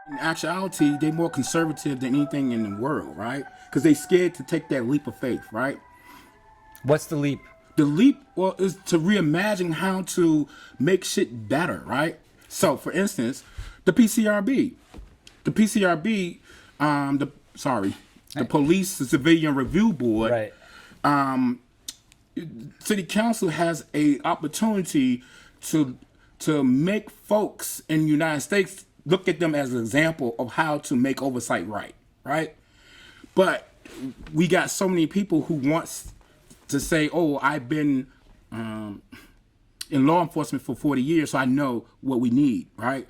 In actuality, they're more conservative than anything in the world, right? Because they scared to take that leap of faith, right? What's the leap? The leap, well, is to reimagine how to make shit better, right? So, for instance, the PCRB. The PCRB, the Police Civilian Review Board, Right. City Council has a opportunity to make folks in the United States look at them as an example of how to make oversight right? But we got so many people who wants to say, oh, I've been in law enforcement for 40 years, so I know what we need, right?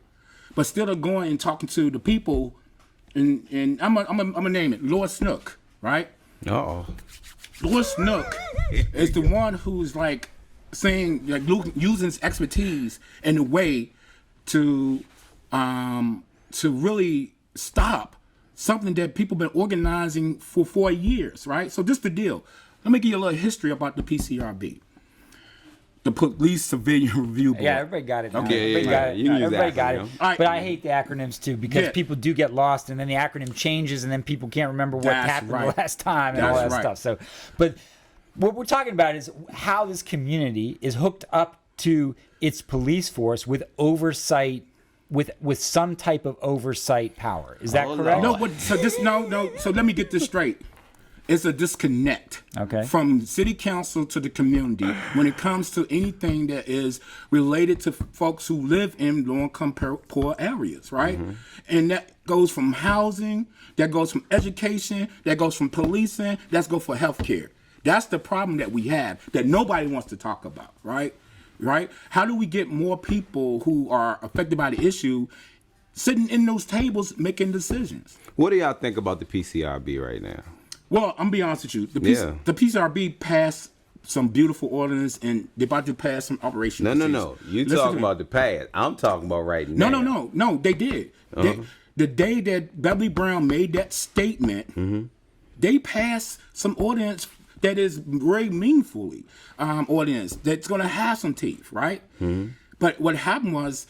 But still are going and talking to the people, and I'm gonna name it, Lord Snook, right? Uh-oh. Lord Snook is the one who's like saying, like, using his expertise in a way to really stop something that people been organizing for 4 years, right? So this is the deal. Let me give you a little history about the PCRB, the Police Civilian Review Board. Yeah, everybody got it. Now. Okay, Everybody got it. you can use Everybody that, got you it. know. All right. But I hate the acronyms too because Yeah. people do get lost, and then the acronym changes, and then people can't remember what That's happened right. the last time and all That's that right. stuff. So, but what we're talking about is how this community is hooked up to its police force with oversight, with some type of oversight power. Is that Oh, correct? No, but so this no. So let me get this straight. It's a disconnect from city council to the community when it comes to anything that is related to folks who live in low-income poor areas, right? Mm-hmm. And that goes from housing, that goes from education, that goes from policing, that goes for healthcare. That's the problem that we have that nobody wants to talk about, right? Right? How do we get more people who are affected by the issue sitting in those tables making decisions? What do y'all think about the PCRB right now? Well, I'm gonna be honest with you. The PCRB passed some beautiful ordinance, and they're about to pass some operation. No. You talking about the past. I'm talking about right now. No. They did. The day that Beverly Brown made that statement, they passed some ordinance that is very meaningfully ordinance that's gonna have some teeth, right? But what happened was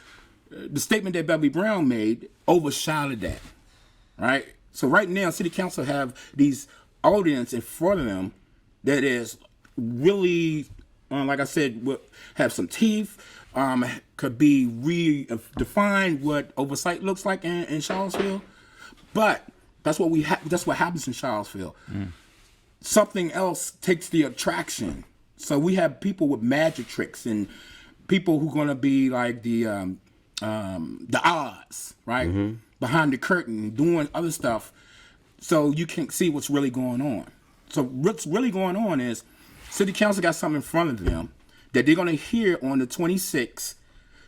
the statement that Beverly Brown made overshadowed that, right? So right now, City Council have these ordinance in front of them that is really, like I said, have some teeth, could be redefined what oversight looks like in Charlottesville. But that's what that's what happens in Charlottesville. Something else takes the attraction. So we have people with magic tricks and people who are gonna be like the odds, right? Behind the curtain, doing other stuff, so you can see what's really going on. So what's really going on is City Council got something in front of them that they're going to hear on the 26th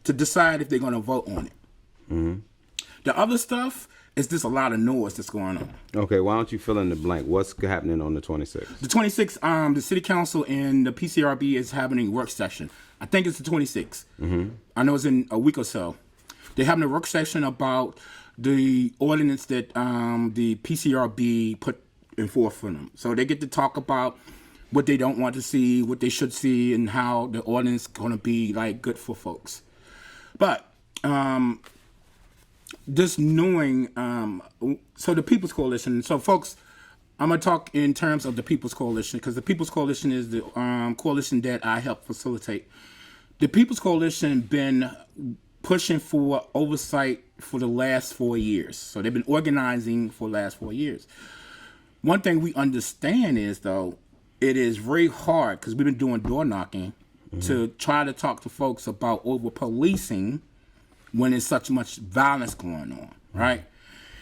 to decide if they're going to vote on it. The other stuff is just a lot of noise that's going on. Okay, why don't you fill in the blank? What's happening on the 26th? The 26th, the City Council and the PCRB is having a work session. I think it's the 26th. I know it's in a week or so. They're having a work session about the ordinance that the PCRB put in forth for them. So they get to talk about what they don't want to see, what they should see, and how the ordinance is going to be like good for folks. But just knowing, so the People's Coalition, so folks, I'm going to talk in terms of the People's Coalition because the People's Coalition is the coalition that I help facilitate. The People's Coalition been pushing for oversight for the last 4 years. So they've been organizing for the last 4 years. One thing we understand is, though, it is very hard because we've been doing door knocking to try to talk to folks about over policing when there's such much violence going on, right?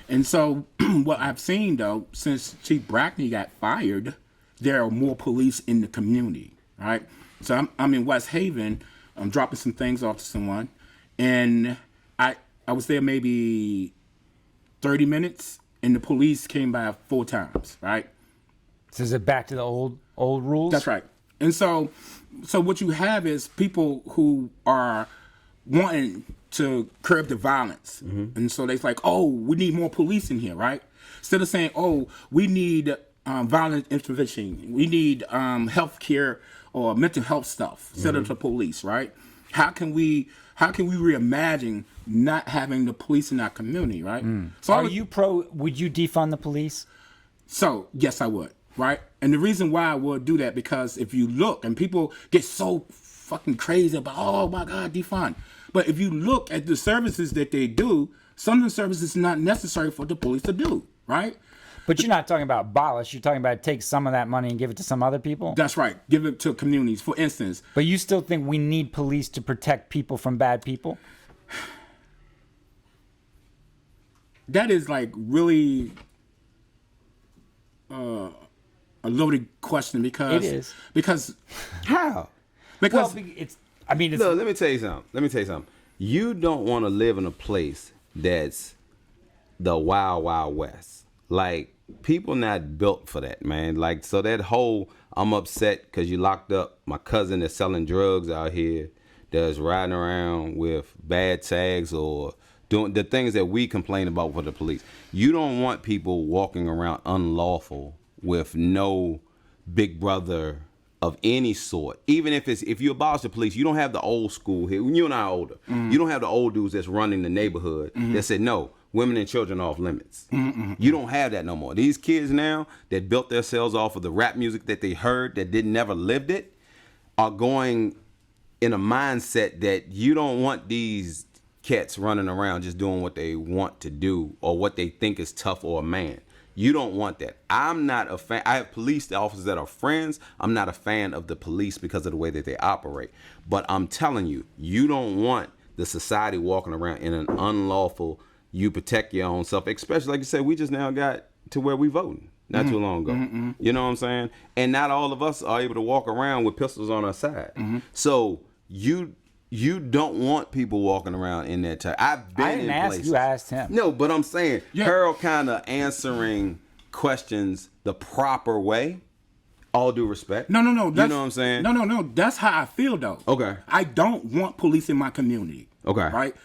And so what I've seen, though, since Chief Brackney got fired, there are more police in the community, right? So I'm in West Haven. I'm dropping some things off to someone. And I was there maybe 30 minutes, and the police came by 4 times, right? So is it back to the old rules? That's right. And so what you have is people who are wanting to curb the violence. And so they're like, oh, we need more police in here, right? Instead of saying, oh, we need violent intervention, we need health care or mental health stuff, instead of the police, right? How can we how can we reimagine not having the police in our community, right? So would you defund the police? So yes, I would, right? And the reason why I would do that, because if you look, and people get so fucking crazy about, oh my God, defund. But if you look at the services that they do, some of the services are not necessary for the police to do, right? But you're not talking about abolish. You're talking about take some of that money and give it to some other people? That's right. Give it to communities, for instance. But you still think we need police to protect people from bad people? That is like really a loaded question, because... It is. Because... How? Because... Well, it's... I mean, it's... Look, let me tell you something. You don't want to live in a place that's the wild, wild west. Like, people not built for that, man. Like, so that whole, I'm upset because you locked up my cousin that's selling drugs out here, that's riding around with bad tags or doing the things that we complain about for the police. You don't want people walking around unlawful with no big brother of any sort. Even if you abolish the police, you don't have the old school here. You and I are older. You don't have the old dudes that's running the neighborhood that said, no, women and children off limits. You don't have that no more. These kids now that built themselves off of the rap music that they heard, that never lived it, are going in a mindset that you don't want these cats running around just doing what they want to do or what they think is tough or a man. You don't want that. I'm not a fan. I have police officers that are friends. I'm not a fan of the police because of the way that they operate. But I'm telling you, you don't want the society walking around in an unlawful, you protect your own self, especially like you said, we just now got to where we voting not too long ago. You know what I'm saying? And not all of us are able to walk around with pistols on our side. So you don't want people walking around in that type. I've been I didn't in ask places. you, asked him. No, but I'm saying Harold kind of answering questions the proper way. All due respect. No. You know what I'm saying? No. That's how I feel, though. Okay. I don't want police in my community. Okay. Right?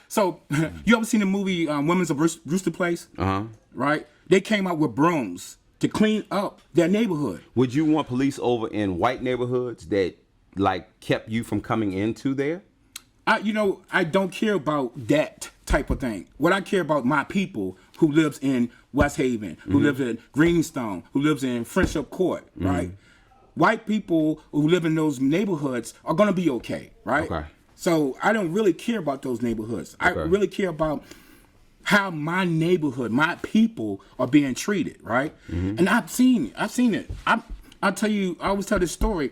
So, you ever seen the movie Women's of Brewster Place? Uh-huh. Right? They came out with brooms to clean up their neighborhood. Would you want police over in white neighborhoods that like kept you from coming into there? I don't care about that type of thing. What I care about, my people who lives in West Haven, who lives in Greenstone, who lives in Friendship Court, right? White people who live in those neighborhoods are gonna be okay, right? Okay. So I don't really care about those neighborhoods. I really care about how my neighborhood, my people are being treated, right? And I've seen it. I'll tell you, I always tell this story.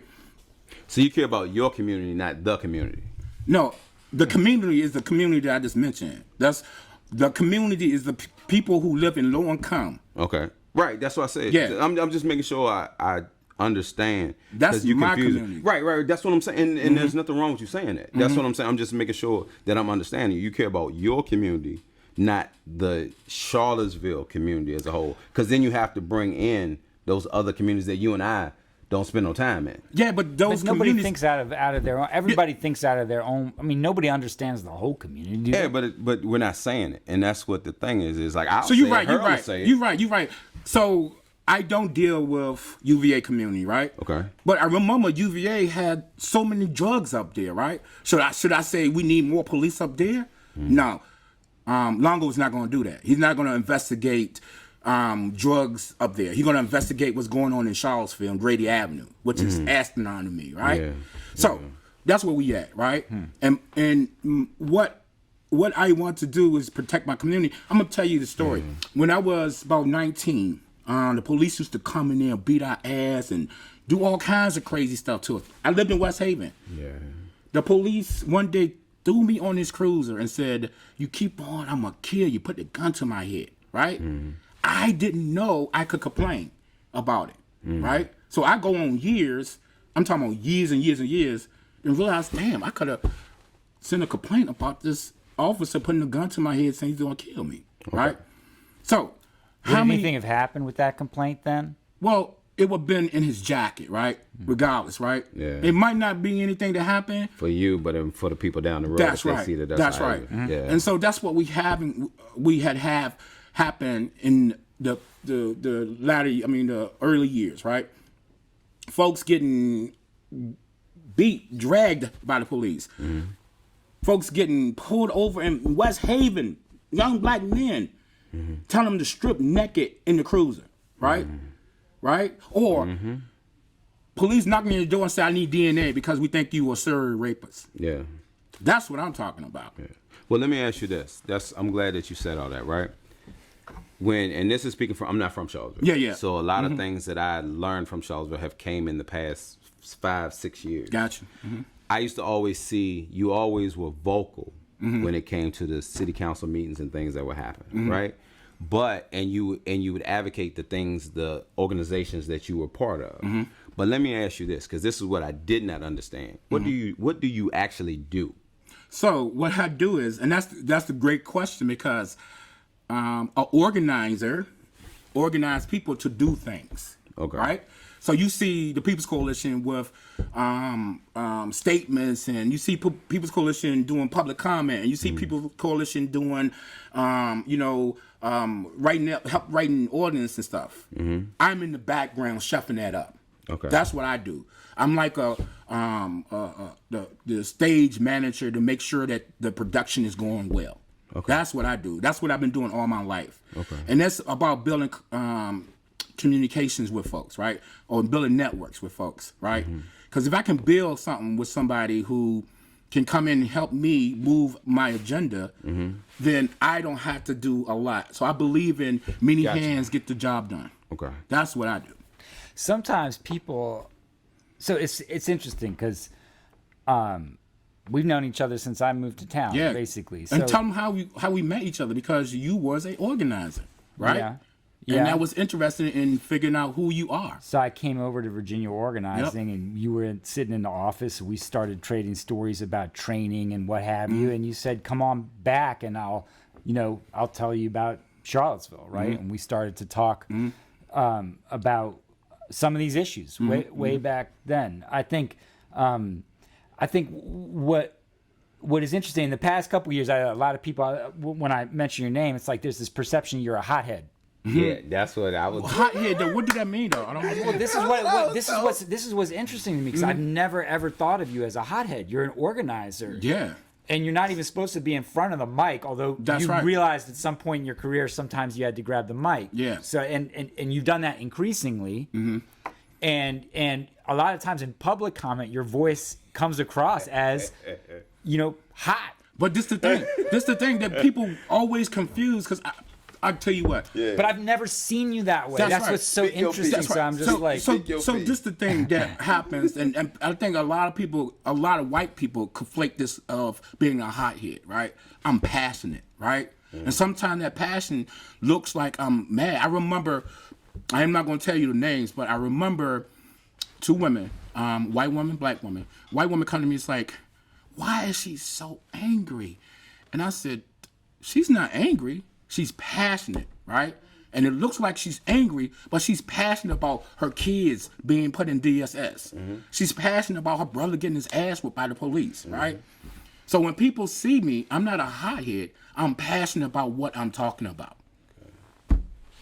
So you care about your community, not the community? No, the community is the community that I just mentioned. The community is the people who live in low income. Okay, right. That's what I said. Yeah, I'm just making sure I understand. That's my community. Right. That's what I'm saying. And there's nothing wrong with you saying that. That's what I'm saying. I'm just making sure that I'm understanding. You care about your community, not the Charlottesville community as a whole. Because then you have to bring in those other communities that you and I don't spend no time in. Yeah, but those nobody thinks out of their own. Everybody thinks out of their own. I mean, nobody understands the whole community. Yeah, but we're not saying it, and that's what the thing is like. So you're right. You're right. So I don't deal with UVA community, right? Okay. But I remember UVA had so many drugs up there, right? Should I say we need more police up there? No. Longo's not going to do that. He's not going to investigate drugs up there. He's going to investigate what's going on in Charlottesville and Grady Avenue, which is asinine to me, right? Yeah. So that's where we at, right? And what I want to do is protect my community. I'm going to tell you the story. When I was about 19, the police used to come in there and beat our ass and do all kinds of crazy stuff to us. I lived in West Haven. Yeah. The police one day threw me on this cruiser and said, "You keep on, I'm going to kill you." Put the gun to my head, right? I didn't know I could complain about it, right? So I go on years, I'm talking about years and years and years, and realize, damn, I could have sent a complaint about this officer putting a gun to my head saying he's going to kill me, right? So, would anything have happened with that complaint then? Well, it would have been in his jacket, right? Regardless, right? Yeah. It might not be anything that happened for you, but for the people down the road. That's right. See that's right. Yeah. And so that's what we had happen in the early years, right? Folks getting beat, dragged by the police. folks getting pulled over in West Haven, young black men, telling them to strip naked in the cruiser, right? Right? Or police knocking on your door and say, I need DNA because we think you a serial rapist. Yeah. That's what I'm talking about. Yeah. Well, let me ask you this. I'm glad that you said all that, right? And this is speaking from, I'm not from Charlottesville. Yeah. So a lot of things that I learned from Charlottesville have came in the past 5-6 years. Gotcha. I used to always see you always were vocal when it came to the city council meetings and things that would happen, right? But and you would advocate the organizations that you were part of. But let me ask you this, because this is what I did not understand. What do you actually do? So what I do is, and that's a great question, because an organizer organize people to do things. Okay. Right? So you see the People's Coalition with statements, and you see People's Coalition doing public comment, and you see People's Coalition doing, help writing ordinance and stuff. I'm in the background shuffling that up. Okay. That's what I do. I'm like the stage manager to make sure that the production is going well. Okay. That's what I do. That's what I've been doing all my life. Okay. And that's about building communications with folks, right? Or building networks with folks, right? Because if I can build something with somebody who can come in and help me move my agenda, then I don't have to do a lot. So I believe in many hands get the job done. Okay. That's what I do. Sometimes people, so it's interesting because we've known each other since I moved to town, basically. So, and tell them how we met each other, because you was an organizer, right? Yeah. And I was interested in figuring out who you are. So I came over to Virginia organizing, and you were sitting in the office. We started trading stories about training and what have you. And you said, "Come on back, and I'll tell you about Charlottesville," right? And we started to talk about some of these issues way back then. I think what is interesting in the past couple of years, a lot of people, when I mention your name, it's like there's this perception you're a hothead. Yeah, that's what I was. Hothead, though, what do that mean, though? I don't know. Well, this is what's interesting to me, because I've never ever thought of you as a hothead. You're an organizer. Yeah. And you're not even supposed to be in front of the mic, although realized at some point in your career sometimes you had to grab the mic. Yeah. So and you've done that increasingly. And a lot of times in public comment, your voice comes across as, hot. But this the thing that people always confuse, because I'll tell you what. Yeah. But I've never seen you that way. That's what's so interesting. So I'm just So this the thing that happens, and I think a lot of white people conflate this of being a hothead, right? I'm passionate, right? And sometimes that passion looks like I'm mad. I remember, I am not going to tell you the names, but I remember two women, white woman, black woman. White woman come to me, it's like, why is she so angry? And I said, she's not angry. She's passionate, right? And it looks like she's angry, but she's passionate about her kids being put in DSS. She's passionate about her brother getting his ass whipped by the police, right? So when people see me, I'm not a hothead. I'm passionate about what I'm talking about.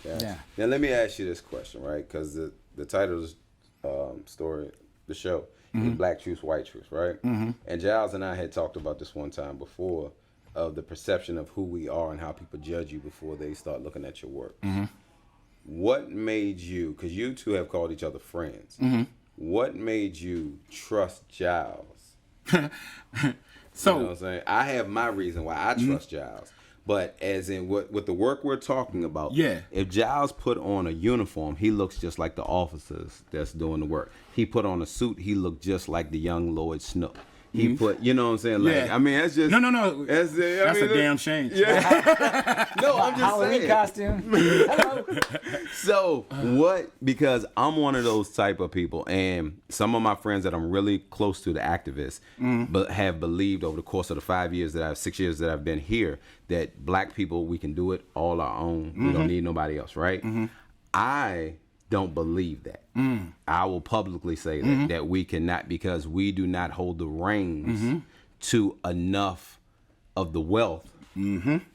Okay. Yeah. Now let me ask you this question, right? Because the title of the story, the show, is Black Truths, White Truths, right? And Giles and I had talked about this one time before, of the perception of who we are and how people judge you before they start looking at your work. What made you, because you two have called each other friends, what made you trust Giles? So, you know what I'm saying? I have my reason why I trust Giles. But as in with the work we're talking about, if Giles put on a uniform, he looks just like the officers that's doing the work. He put on a suit, he looked just like the young Lloyd Snook. He put, you know what I'm saying? Like, I mean, that's just... No. That's a damn shame. Yeah. No, I'm just Halloween saying. costume. Hello. So, what... Because I'm one of those type of people, and some of my friends that I'm really close to, the activists, but have believed over the course of the 6 years that I've been here, that black people, we can do it all our own. We don't need nobody else, right? I don't believe that. I will publicly say that we cannot, because we do not hold the reins to enough of the wealth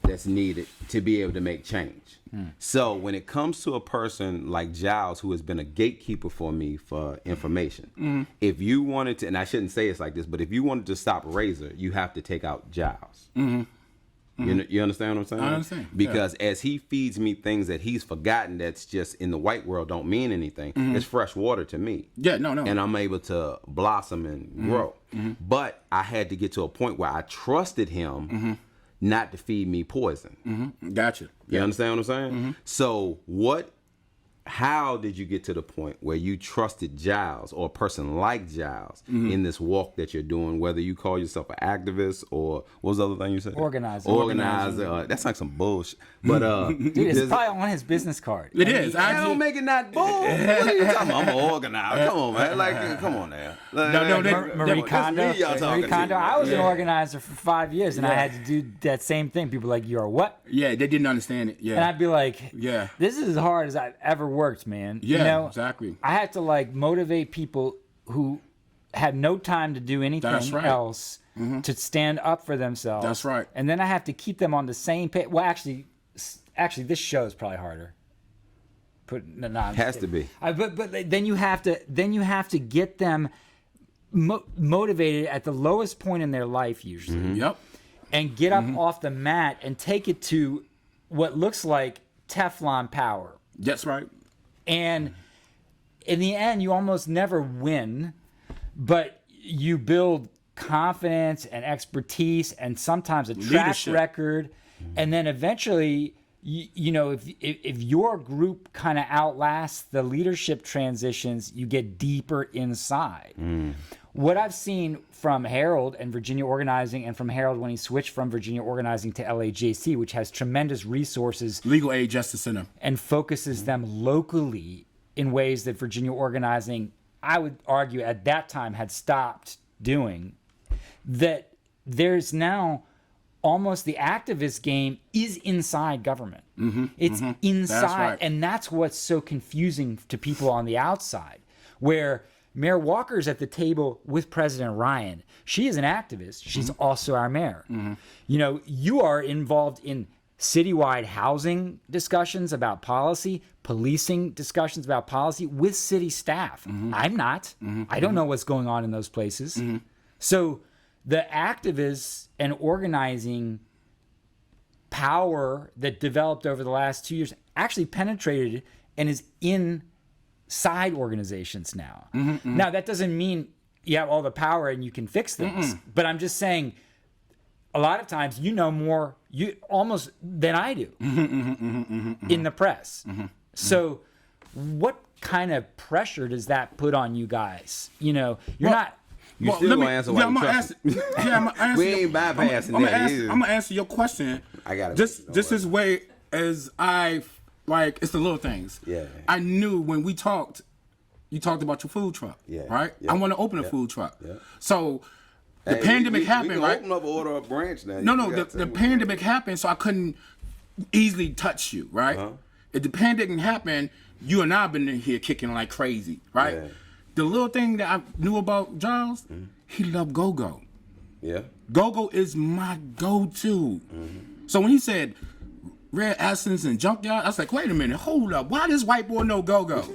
that's needed to be able to make change. So when it comes to a person like Giles, who has been a gatekeeper for me for information, if you wanted to, and I shouldn't say it's like this, but if you wanted to stop Razor, you have to take out Giles. You understand what I'm saying? I understand. Because as he feeds me things that he's forgotten that's just in the white world don't mean anything, it's fresh water to me. Yeah, no. And I'm able to blossom and grow. But I had to get to a point where I trusted him not to feed me poison. Gotcha. You understand what I'm saying? So how did you get to the point where you trusted Giles or a person like Giles in this walk that you're doing, whether you call yourself an activist or what was the other thing you said? Organizer. That's like some bullshit. But dude, it's probably on his business card. It is. I don't make it not bull. What are you talking about? I'm an organizer. Come on, man. Like, come on now. Marie Kondo. I was an Yeah. organizer for 5 years, and I had to do that same thing. People were like, "You're what?" Yeah, they didn't understand it. Yeah. And I'd be like, Yeah. this is as hard as I've ever worked, man." Yeah, you know, exactly. I had to like motivate people who had no time to do anything else to stand up for themselves. That's right. And then I have to keep them on the same page. Well, actually, this show is probably harder. Has to be. But then you have to get them motivated at the lowest point in their life usually. Yep. And get up off the mat and take it to what looks like Teflon power. That's right. And in the end, you almost never win, but you build confidence and expertise and sometimes a track Leadership. record. And then eventually, you know, if your group kind of outlasts the leadership transitions, you get deeper inside. What I've seen from Harold and Virginia Organizing, and from Harold when he switched from Virginia Organizing to LAJC, which has tremendous resources, Legal Aid Justice Center, and focuses them locally in ways that Virginia Organizing, I would argue at that time, had stopped doing, that there's now almost the activist game is inside government. It's inside. That's right. And that's what's so confusing to people on the outside, where Mayor Walker's at the table with President Ryan. She is an activist. She's also our mayor. You know, you are involved in citywide housing discussions about policy, policing discussions about policy with city staff. I'm not. I don't know what's going on in those places. So the activists and organizing power that developed over the last 2 years actually penetrated and is in side organizations now. Now, that doesn't mean you have all the power and you can fix things, but I'm just saying a lot of times you know more almost than I do in the press. So what kind of pressure does that put on you guys? You know, you're not... You still gonna answer why you trust me. I'm gonna answer. We ain't bypassing that. I'm gonna answer your question. I got it. Just as way as I like. It's the little things. Yeah. I knew when we talked. You talked about your food truck. Yeah. Right. Yeah. I want to open a food truck. Yeah. So the Hey, pandemic happened. we can Right. Open up, order a branch now. No. The pandemic happened, so I couldn't easily touch you. Right. If the pandemic happened, you and I been in here kicking like crazy. Right. Yeah. The little thing that I knew about Giles, he loved go-go. Yeah. Go-go is my go-to. So when he said Red Essence and Junkyard, I was like, wait a minute, hold up. Why does white boy know go-go?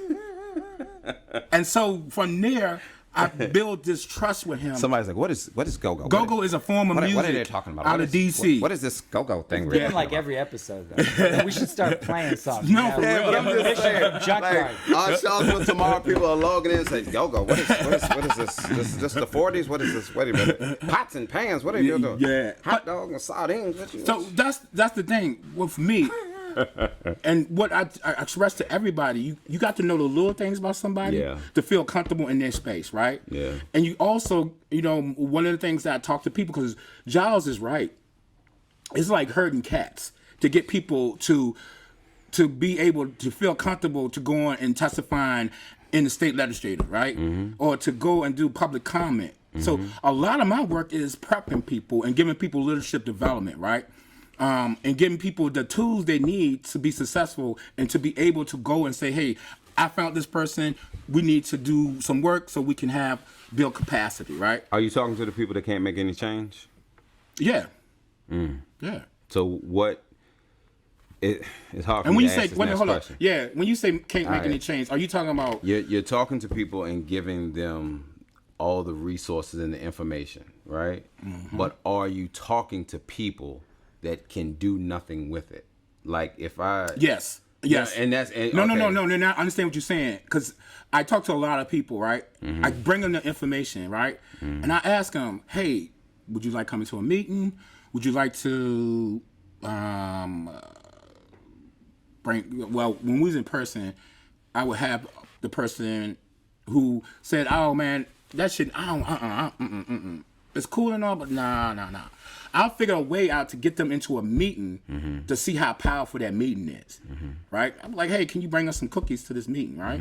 And so from there, I built this trust with him. Somebody's like, what is go-go? Go-go is a form of music What are they talking about? out of D.C. What is this go-go thing? We're really doing like about? every episode, though. We should start playing songs. No, You know? for real. But I'm just saying, Junkyard. like, Charleston tomorrow, people are logging in and say, go-go, what is this? This the 40s? What is this? Wait a minute. Pots and pans, what are you doing? Yeah. Hot dog and sardines. So that's the thing with me. And what I express to everybody, you got to know the little things about somebody to feel comfortable in their space, right? Yeah. And you also, you know, one of the things that I talk to people, because Giles is right, it's like herding cats to get people to be able to feel comfortable to go on and testifying in the state legislature, right? Or to go and do public comment. So a lot of my work is prepping people and giving people leadership development, right? And giving people the tools they need to be successful and to be able to go and say, hey, I found this person. We need to do some work so we can build capacity, right? Are you talking to the people that can't make any change? Yeah. Yeah. So what? It's hard for And when me you to say, ask this wait, next hold on, question. yeah, when you say can't make All any right. change, are you talking about? You're talking to people and giving them all the resources and the information, right? But are you talking to people that can do nothing with it? Like if I Yes. Yes. Yeah, and that's No, okay. no. Now I understand what you're saying, because I talk to a lot of people, right? I bring them the information, right? And I ask them, hey, would you like coming to a meeting? Would you like to well, when we was in person, I would have the person who said, oh man, that shit, I don't, it's cool and all, but nah. I'll figure a way out to get them into a meeting to see how powerful that meeting is, right? I'm like, hey, can you bring us some cookies to this meeting, right?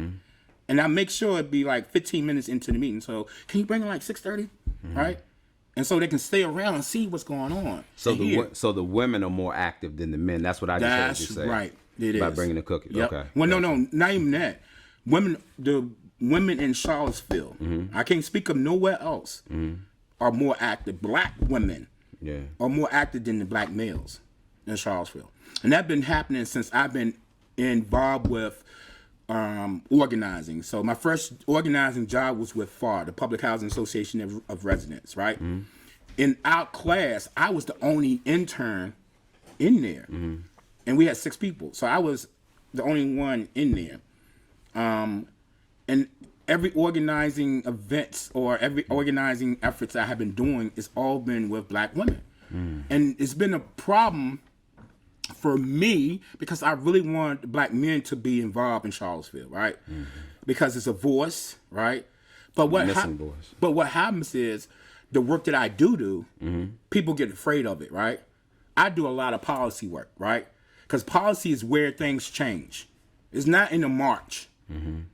And I make sure it'd be like 15 minutes into the meeting. So can you bring it like 6:30, right? And so they can stay around and see what's going on. So the women are more active than the men. That's what I just heard you say. That's right. It By is. bringing the cookies. Yep. Okay. Well, no, not even that. The women in Charlottesville, I can't speak of nowhere else, are more active. Black women are more active than the black males in Charlottesville. And that's been happening since I've been involved with organizing. So my first organizing job was with FAR, the Public Housing Association of Residents, right? In our class, I was the only intern in there. And we had 6 people. So I was the only one in there. And every organizing events or every organizing efforts I have been doing, it's all been with black women. And it's been a problem for me because I really want black men to be involved in Charlottesville, right? Because it's a voice, right? But what happens is the work that I do, people get afraid of it, right? I do a lot of policy work, right? Because policy is where things change. It's not in a march.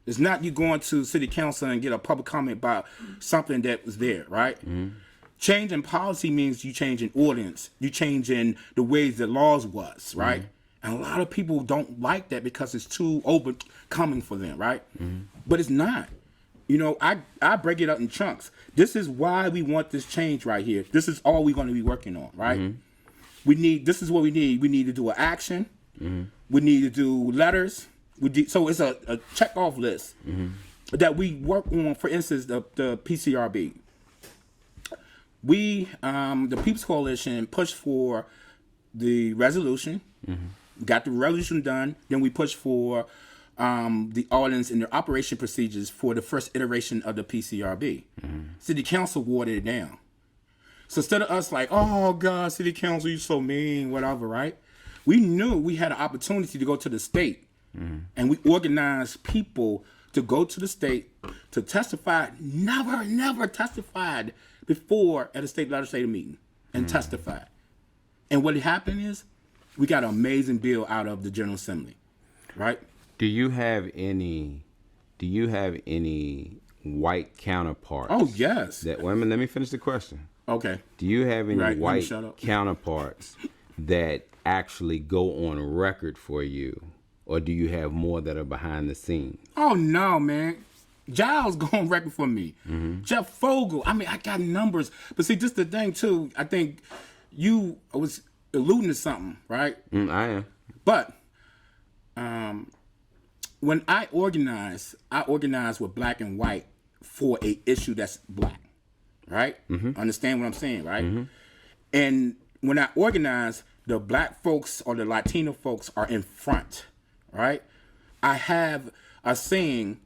It's not you going to city council and get a public comment about something that was there, right? Changing policy means you changing ordinance. You changing the ways the laws was, right? And a lot of people don't like that because it's too overcoming for them, right? But it's not. You know, I break it up in chunks. This is why we want this change right here. This is all we're going to be working on, right? This is what we need. We need to do an action. We need to do letters. So it's a check-off list that we work on. For instance, the PCRB. We, the People's Coalition, pushed for the resolution. Got the resolution done. Then we pushed for the ordinance and the operation procedures for the first iteration of the PCRB. City Council watered it down. So instead of us like, oh God, City Council, you so mean, whatever, right? We knew we had an opportunity to go to the state, and we organized people to go to the state to testify. Never testified before at a state legislative meeting and testified. And what happened is we got an amazing bill out of the General Assembly, right? Do you have any white counterparts? Oh, yes. Wait a minute, let me finish the question. Okay. Do you have any white shut up. counterparts that actually go on record for you, or do you have more that are behind the scenes? Oh no, man. Giles going record for me. Jeff Fogel. I mean, I got numbers, but see, just the thing too. I think you was alluding to something, right? I am. But when I organize with black and white for a issue that's black, right? Understand what I'm saying, right? And when I organize, the black folks or the Latino folks are in front, right? I have a saying,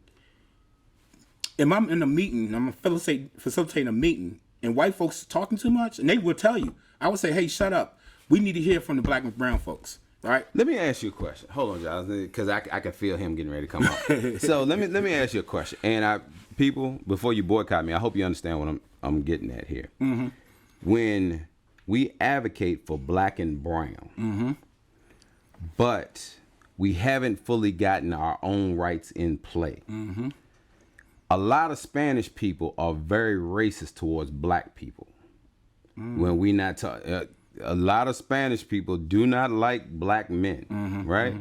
if I'm in a meeting, I'm facilitating a meeting, and white folks talking too much, and they will tell you, I would say, hey, shut up. We need to hear from the black and brown folks, right? Let me ask you a question. Hold on, Giles, because I can feel him getting ready to come out. So let me ask you a question. And people, before you boycott me, I hope you understand what I'm getting at here. When we advocate for black and brown, but we haven't fully gotten our own rights in play. A lot of Spanish people are very racist towards black people. When we not talk, a lot of Spanish people do not like black men, right?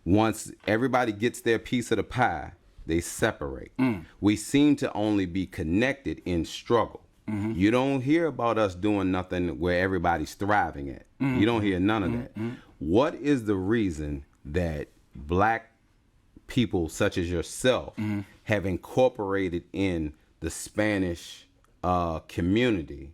Once everybody gets their piece of the pie, they separate. We seem to only be connected in struggle. You don't hear about us doing nothing where everybody's thriving at. You don't hear none of that. What is the reason that black people such as yourself have incorporated in the Spanish community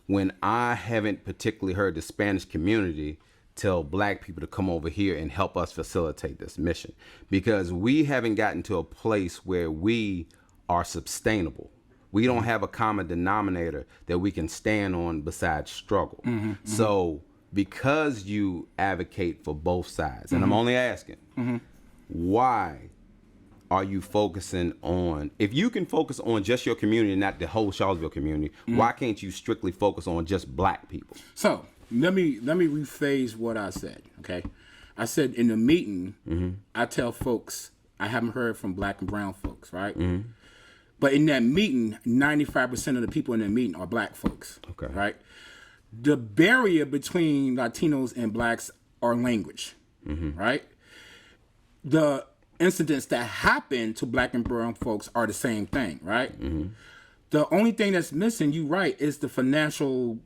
when I haven't particularly heard the Spanish community tell black people to come over here and help us facilitate this mission? Because we haven't gotten to a place where we are sustainable. We don't have a common denominator that we can stand on besides struggle. So because you advocate for both sides, and I'm only asking, why are you focusing on, if you can focus on just your community and not the whole Charlottesville community, why can't you strictly focus on just black people? So let me rephrase what I said, okay? I said in the meeting, I tell folks, I haven't heard from black and brown folks, right? But in that meeting, 95% of the people in the meeting are black folks, Okay. right? The barrier between Latinos and blacks are language, right? The incidents that happen to black and brown folks are the same thing, right? The only thing that's missing, you right, is the financial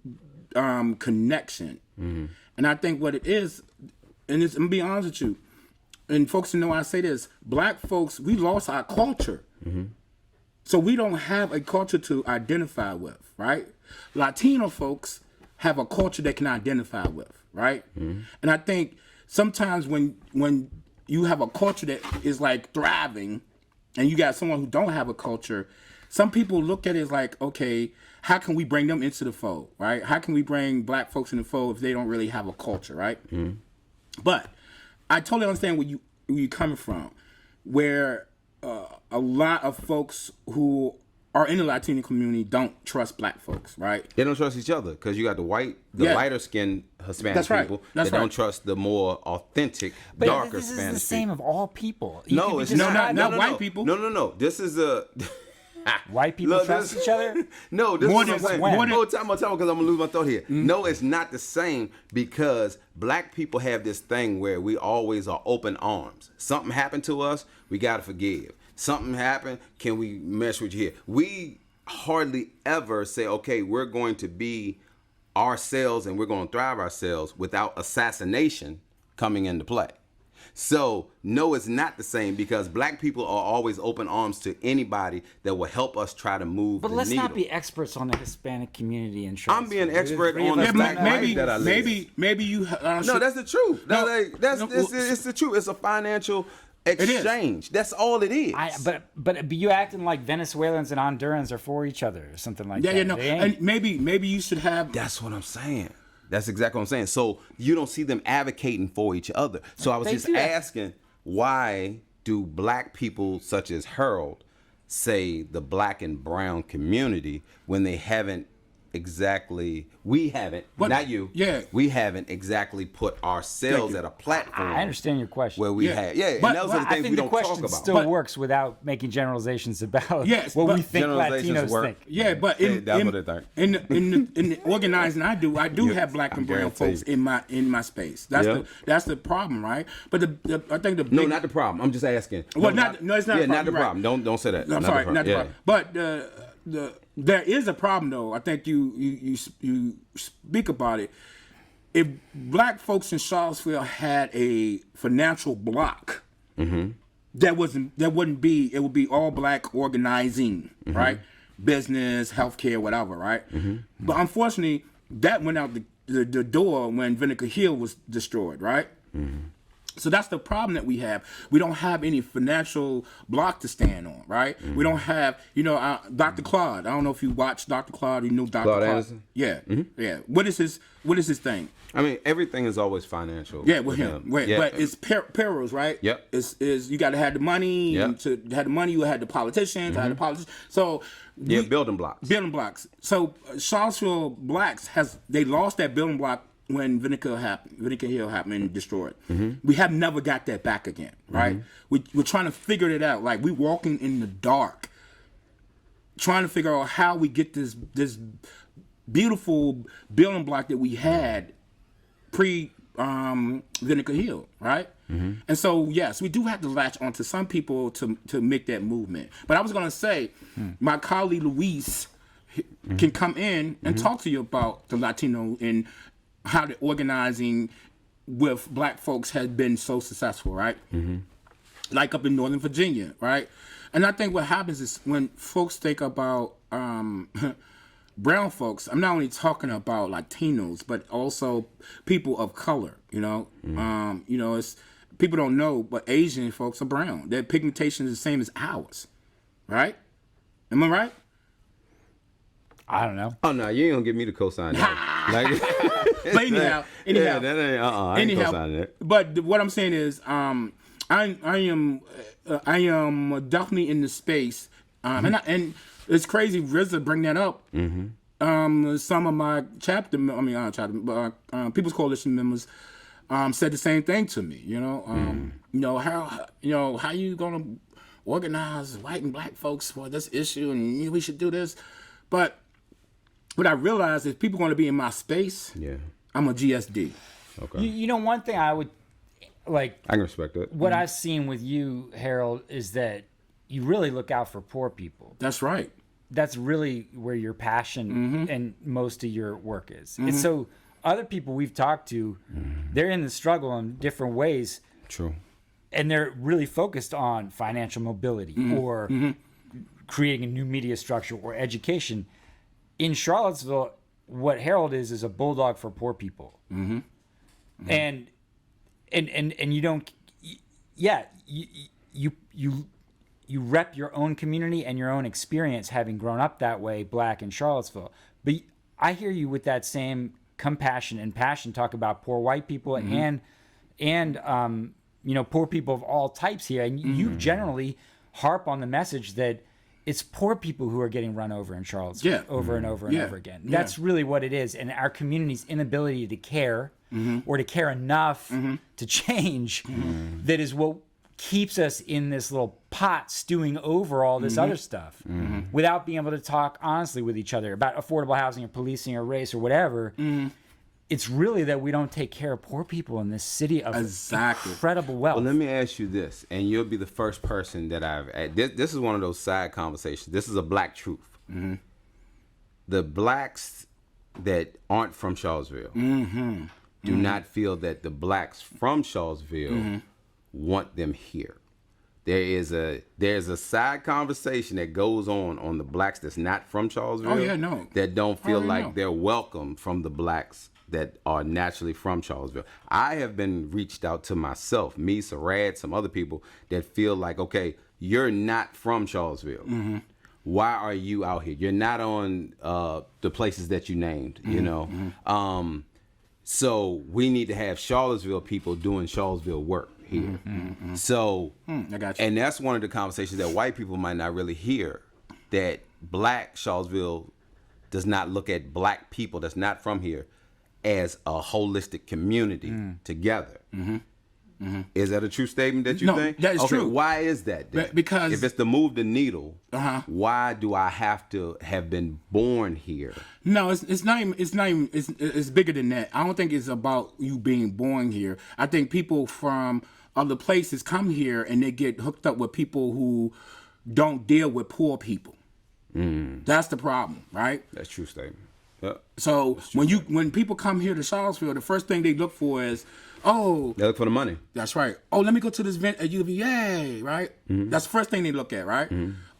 connection. And I think what it is, and I'm gonna be honest with you, and folks know I say this, black folks, we lost our culture. So we don't have a culture to identify with, right? Latino folks have a culture they can identify with, right? And I think sometimes when you have a culture that is like thriving and you got someone who don't have a culture, some people look at it as like, okay, how can we bring them into the fold, right? How can we bring black folks in the fold if they don't really have a culture, right? But I totally understand where you're coming from, where a lot of folks who are in the Latino community don't trust black folks, right? They don't trust each other because you got the lighter skinned Hispanic That's right. people That's that right. don't trust the more authentic, But darker this is Spanish the same people. of all people. No, it's not. not white people. No. This is a White people Look, trust this- each other? No, this More is what I'm than- saying. more than- Time because I'm gonna lose my thought here. No, it's not the same because black people have this thing where we always are open arms. Something happened to us, we gotta forgive. Something happened, can we mess with you here? We hardly ever say, okay, we're going to be ourselves and we're going to thrive ourselves without assassination coming into play. So, no, it's not the same because black people are always open arms to anybody that will help us try to move But the let's needle. not be experts on the Hispanic community in I'm Charlottesville. being expert Three of on us the don't black know. life that I live. maybe you. No, should- that's the truth. No, It's the truth. It's a financial exchange. That's all it is. But you acting like Venezuelans and Hondurans are for each other or something like that. no, They ain't. and maybe you should have. That's what I'm saying. That's exactly what I'm saying. So you don't see them advocating for each other. So I was They just do that. asking, why do black people such as Harold say the black and brown community when they haven't exactly, we haven't, But- not you, yeah. we haven't exactly put ourselves you. at a platform. I understand your question. Where we Yeah. had, But- and those are the I things think we the don't talk question about. still But- works without making generalizations about Yes, what but- we think Generalizations Latinos work. think. Yeah, but That's what they think. in the organizing I do have black and brown guarantee folks you. in my space. Yeah. That's the problem, right? But I think the No, big, not the problem. I'm just asking. Well, it's not Yeah, a problem. not the You're right. problem. Don't say that. I'm sorry, not the Yeah. problem. But there is a problem though. I think you speak about it. If black folks in Charlottesville had a financial block, that wouldn't be. It would be all black organizing, right? Business, healthcare, whatever, right? But unfortunately, that went out the door when Vinegar Hill was destroyed, right? So that's the problem that we have. We don't have any financial block to stand on, right? We don't have, Dr. Claude. I don't know if you watched Dr. Claude. You know Dr. Claude Claude. Anderson? Yeah, yeah. What is his thing? I mean, everything is always financial. Yeah, with him. Wait, Yeah. but it's perils, right? Yep. Is you got to have the money. Yep. And to have the money, you had the politicians. Had the politicians. So Yeah, building blocks. building blocks. So Charlottesville blacks they lost that building block when Vinegar Hill happened and destroyed. We have never got that back again, right? We're trying to figure it out. Like we walking in the dark, trying to figure out how we get this beautiful building block that we had pre Vinegar Hill, right? And so yes, we do have to latch onto some people to make that movement. But I was gonna say, my colleague Luis, can come in and talk to you about the Latino and how the organizing with black folks has been so successful, right? Like up in Northern Virginia, right? And I think what happens is when folks think about brown folks, I'm not only talking about Latinos, but also people of color, you know? It's people don't know, but Asian folks are brown. Their pigmentation is the same as ours, right? Am I right? I don't know. Oh no, you ain't gonna get me to co-sign that. But anyhow, yeah, that ain't, I ain't anyhow, co-signing that. but what I'm saying is, I am definitely in the space, and it's crazy. RZA bring that up. Some of my People's Coalition members said the same thing to me. You know, how you gonna organize white and black folks for this issue, and we should do this, but what I realized is people going to be in my space. Yeah, I'm a GSD. okay. You know, one thing I would like. I can respect that. What I've seen with you, Harold, is that you really look out for poor people. That's right. That's really where your passion and most of your work is. And so other people we've talked to, they're in the struggle in different ways. True. And they're really focused on financial mobility or creating a new media structure or education. In Charlottesville, what Harold is a bulldog for poor people. And you don't, you rep your own community and your own experience having grown up that way, black in Charlottesville. But I hear you with that same compassion and passion talk about poor white people and poor people of all types here. And you generally harp on the message that it's poor people who are getting run over in Charlottesville over and over and over again. That's really what it is. And our community's inability to care or to care enough to change, that is what keeps us in this little pot stewing over all this other stuff without being able to talk honestly with each other about affordable housing or policing or race or whatever. It's really that we don't take care of poor people in this city of incredible wealth. Well, let me ask you this, and you'll be the first person that this is one of those side conversations. This is a black truth. The blacks that aren't from Charlottesville do not feel that the blacks from Charlottesville want them here. There's a side conversation that goes on the blacks that's not from Charlottesville. That don't feel like they're welcome from the blacks that are naturally from Charlottesville. I have been reached out to myself, me, Sarad, some other people that feel like, okay, you're not from Charlottesville. Why are you out here? You're not on the places that you named, you know? So we need to have Charlottesville people doing Charlottesville work here. So, I got you. and that's one of the conversations that white people might not really hear, that black Charlottesville does not look at black people that's not from here as a holistic community together. Is that a true statement that you think? That is true. Why is that then? Because if it's to move the needle, why do I have to have been born here? No, it's not even. It's bigger than that. I don't think it's about you being born here. I think people from other places come here and they get hooked up with people who don't deal with poor people. That's the problem, right? That's a true statement. Yep. So when people come here to Charlottesville, the first thing they look for is, they look for the money. That's right. Oh, let me go to this event at UVA, right? That's the first thing they look at, right?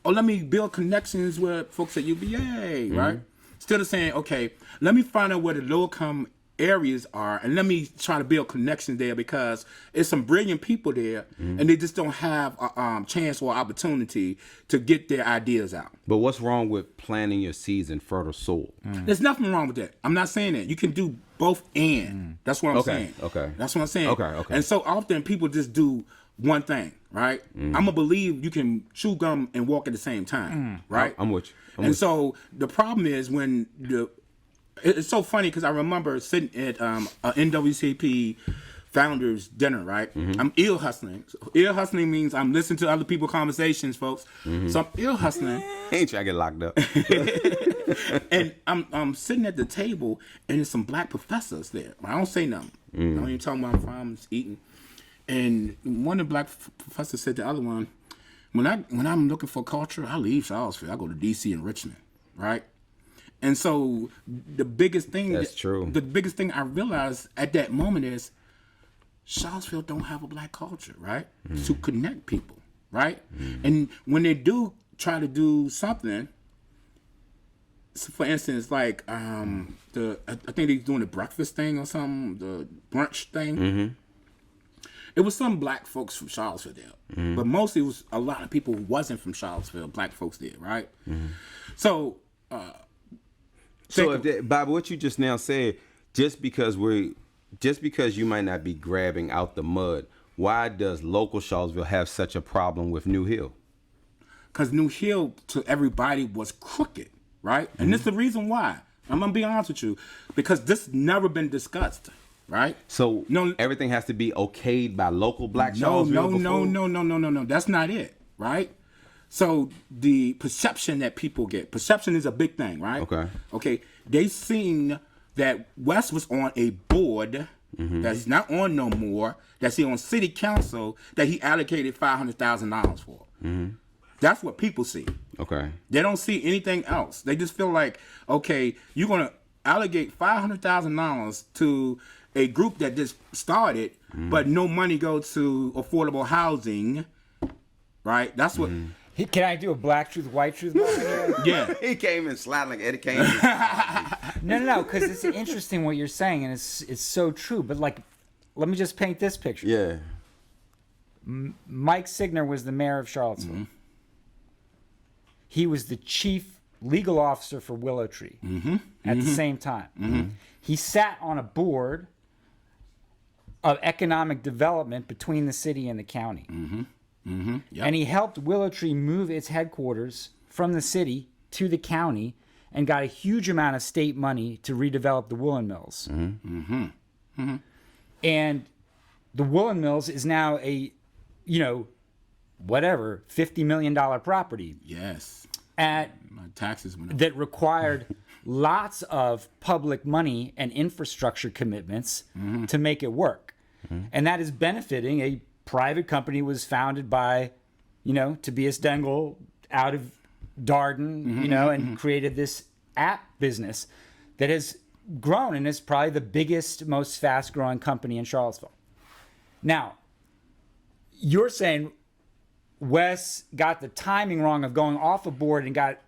Oh, let me build connections with folks at UVA, right? Instead of saying, okay, let me find out where the low-income areas are and let me try to build connections there, because there's some brilliant people there and they just don't have a chance or opportunity to get their ideas out. But what's wrong with planting your seeds in fertile soil? There's nothing wrong with that. I'm not saying that. You can do both and. That's what I'm saying. Okay. That's what I'm saying. Okay. And so often people just do one thing, right? I'm going to believe you can chew gum and walk at the same time, right? I'm with you. So the problem is when it's so funny because I remember sitting at a NWCP founders dinner, right? I'm ear hustling. Ear hustling means I'm listening to other people's conversations, folks. So I'm ear hustling. Ain't trying to get locked up. And I'm sitting at the table and there's some black professors there. I don't say nothing. I don't even talk about where I'm just eating. And one of the black professors said to the other one, when I'm looking for culture, I leave Charlottesville. I go to DC and Richmond, right? And so the biggest thing That's true. The biggest thing I realized at that moment is Charlottesville don't have a black culture, right? To connect people, right? And when they do try to do something, so for instance, like I think they're doing the breakfast thing or something, the brunch thing. It was some black folks from Charlottesville there, but mostly it was a lot of people who wasn't from Charlottesville. Black folks there, right? So, Bob, what you just now said, just because you might not be grabbing out the mud, why does local Charlottesville have such a problem with New Hill? Because New Hill to everybody was crooked, right? And this is the reason why. I'm gonna be honest with you, because this never been discussed. Right. So everything has to be okayed by local black Charlottesville. No. That's not it. Right. So the perception that people get, perception is a big thing, right? Okay. They seen that Wes was on a board that he's not on no more. That's he on city council that he allocated $500,000 for. That's what people see. Okay. They don't see anything else. They just feel like, okay, you're gonna allocate $500,000 to a group that just started, but no money goes to affordable housing, right? That's what. Can I do a black truth, white truth moment here? Yeah. He came in sliding like Eddie Kane. No, because it's interesting what you're saying, and it's so true. But like, let me just paint this picture. Yeah. Mike Signer was the mayor of Charlottesville. He was the chief legal officer for Willow Tree at the same time. He sat on a board of economic development between the city and the county. Yep. And he helped Willow Tree move its headquarters from the city to the county and got a huge amount of state money to redevelop the woolen mills. And the woolen mills is now a, $50 million property. Yes. My taxes went up. That required lots of public money and infrastructure commitments to make it work. And that is benefiting a private company was founded by, Tobias Dengel out of Darden, and created this app business that has grown and is probably the biggest, most fast-growing company in Charlottesville. Now, you're saying Wes got the timing wrong of going off a board and got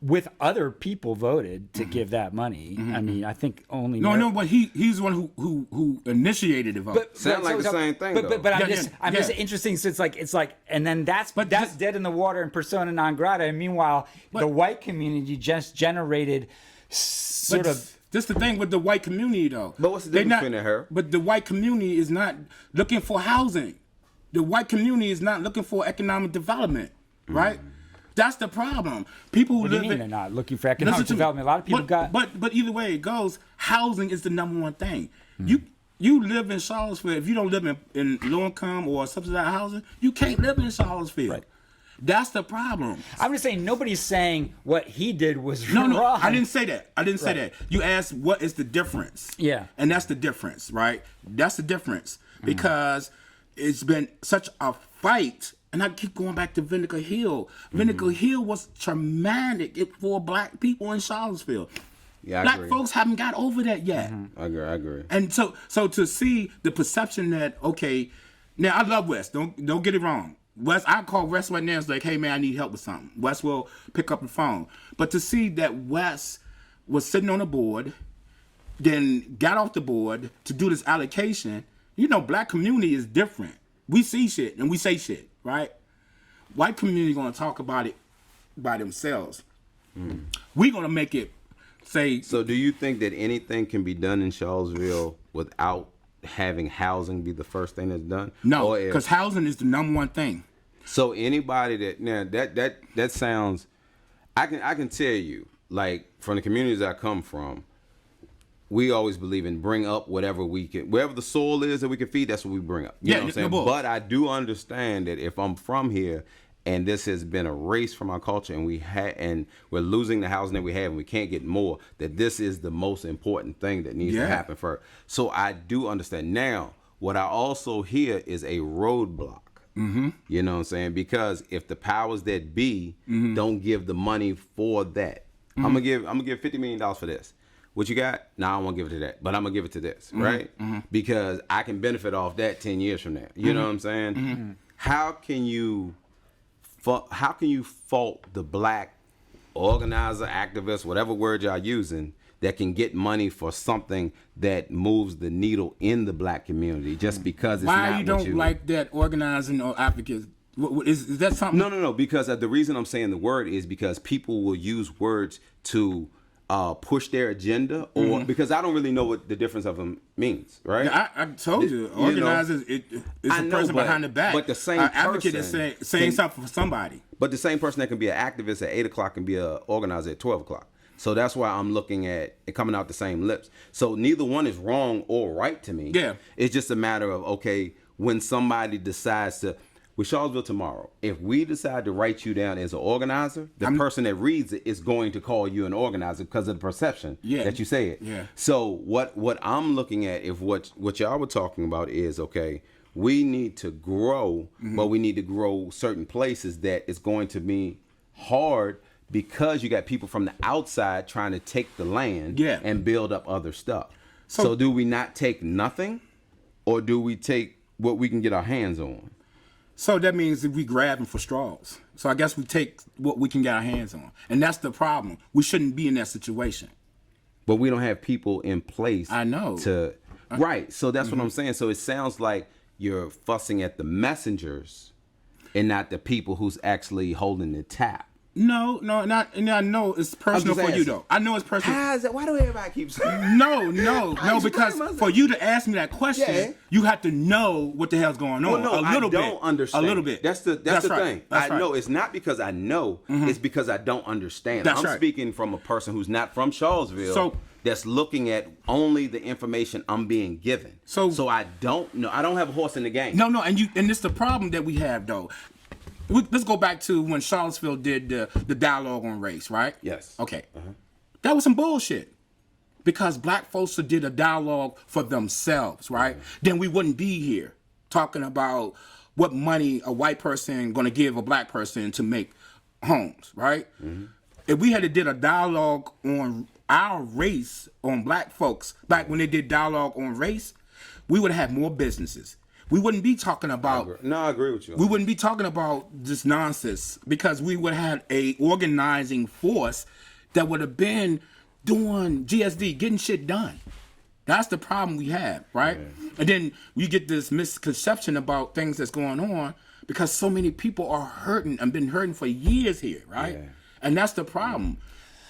with other people voted to give that money. I mean, I think only but he's the one who initiated the vote. Sound like the same thing, though. But I'm just interesting. So it's like, and then that's dead in the water and persona non grata. And meanwhile, the white community just generated sort of. This the thing with the white community, though. But what's the difference between her? But the white community is not looking for housing. The white community is not looking for economic development, right? That's the problem. People who What do live you mean in, they're not looking for economic development? A lot of people But either way it goes, housing is the number one thing. You live in Charlottesville. If you don't live in low income or subsidized housing, you can't live in Charlottesville. Right. That's the problem. I'm just saying nobody's saying what he did was wrong. No, I didn't say that. Say that. You asked what is the difference. Yeah. And that's the difference, right? That's the difference. Because it's been such a fight. And I keep going back to Vinegar Hill. Vinegar Hill was traumatic for black people in Charlottesville. Yeah, black folks haven't got over that yet. I agree. And so to see the perception that, okay, now I love Wes. Don't get it wrong. Wes, I call Wes right now. It's like, hey man, I need help with something. Wes will pick up the phone. But to see that Wes was sitting on a board, then got off the board to do this allocation. Black community is different. We see shit and we say shit, right? White community gonna talk about it by themselves. We gonna make it say. So, do you think that anything can be done in Charlottesville without having housing be the first thing that's done? No, because housing is the number one thing. So anybody that sounds, I can tell you, like from the communities I come from, we always believe in bring up whatever we can, wherever the soil is that we can feed, that's what we bring up. You know what I'm saying? But I do understand that if I'm from here and this has been erased from our culture and we're losing the housing that we have and we can't get more, that this is the most important thing that needs to happen first. So I do understand. Now, what I also hear is a roadblock. You know what I'm saying? Because if the powers that be don't give the money for that, I'm gonna give $50 million for this. What you got? No, I don't want to give it to that, but I'm gonna give it to this, right? Because I can benefit off that 10 years from now. You know what I'm saying? How can you fault the black organizer, activist, whatever word y'all using, that can get money for something that moves the needle in the black community just because it's Why not you don't like that organizing or advocates? Is that something? No. Because the reason I'm saying the word is because people will use words to push their agenda, or because I don't really know what the difference of them means, right? Yeah, I told you, organizers, it's a person behind the back. But the same advocate is saying something for somebody. But the same person that can be an activist at 8 o'clock can be an organizer at 12 o'clock. So that's why I'm looking at it coming out the same lips. So neither one is wrong or right to me. Yeah. It's just a matter of, okay, when somebody decides to, with Charlottesville tomorrow, if we decide to write you down as an organizer, the person that reads it is going to call you an organizer because of the perception that you say it. Yeah. So what I'm looking at, if what y'all were talking about is, okay, we need to grow, but we need to grow certain places that it's going to be hard because you got people from the outside trying to take the land and build up other stuff. So do we not take nothing, or do we take what we can get our hands on? So that means that we grabbing for straws. So I guess we take what we can get our hands on. And that's the problem. We shouldn't be in that situation. But we don't have people in place. I know. Right. So that's what I'm saying. So it sounds like you're fussing at the messengers and not the people who's actually holding the tap. No, not. And I know it's personal for you, though. I know it's personal. How is that? Why do everybody keep saying? No, because for you to ask me that question, you have to know what the hell's going on. Well, no, a little bit. I don't understand. A little bit. That's the right. thing. That's I know it's not because I know. It's because I don't understand. I'm speaking from a person who's not from Charlottesville. That's looking at only the information I'm being given. So I don't know. I don't have a horse in the game. No, and it's the problem that we have, though. Let's go back to when Charlottesville did the dialogue on race, right? Yes. Okay. That was some bullshit. Because black folks did a dialogue for themselves, right? Then we wouldn't be here talking about what money a white person going to give a black person to make homes, right? If we had did a dialogue on our race, on black folks, like when they did dialogue on race, we would have had more businesses. We wouldn't be talking about. I agree with you. We wouldn't be talking about this nonsense because we would have had a organizing force that would have been doing GSD, getting shit done. That's the problem we have, right? Yeah. And then you get this misconception about things that's going on because so many people are hurting and been hurting for years here, right? Yeah. And that's the problem.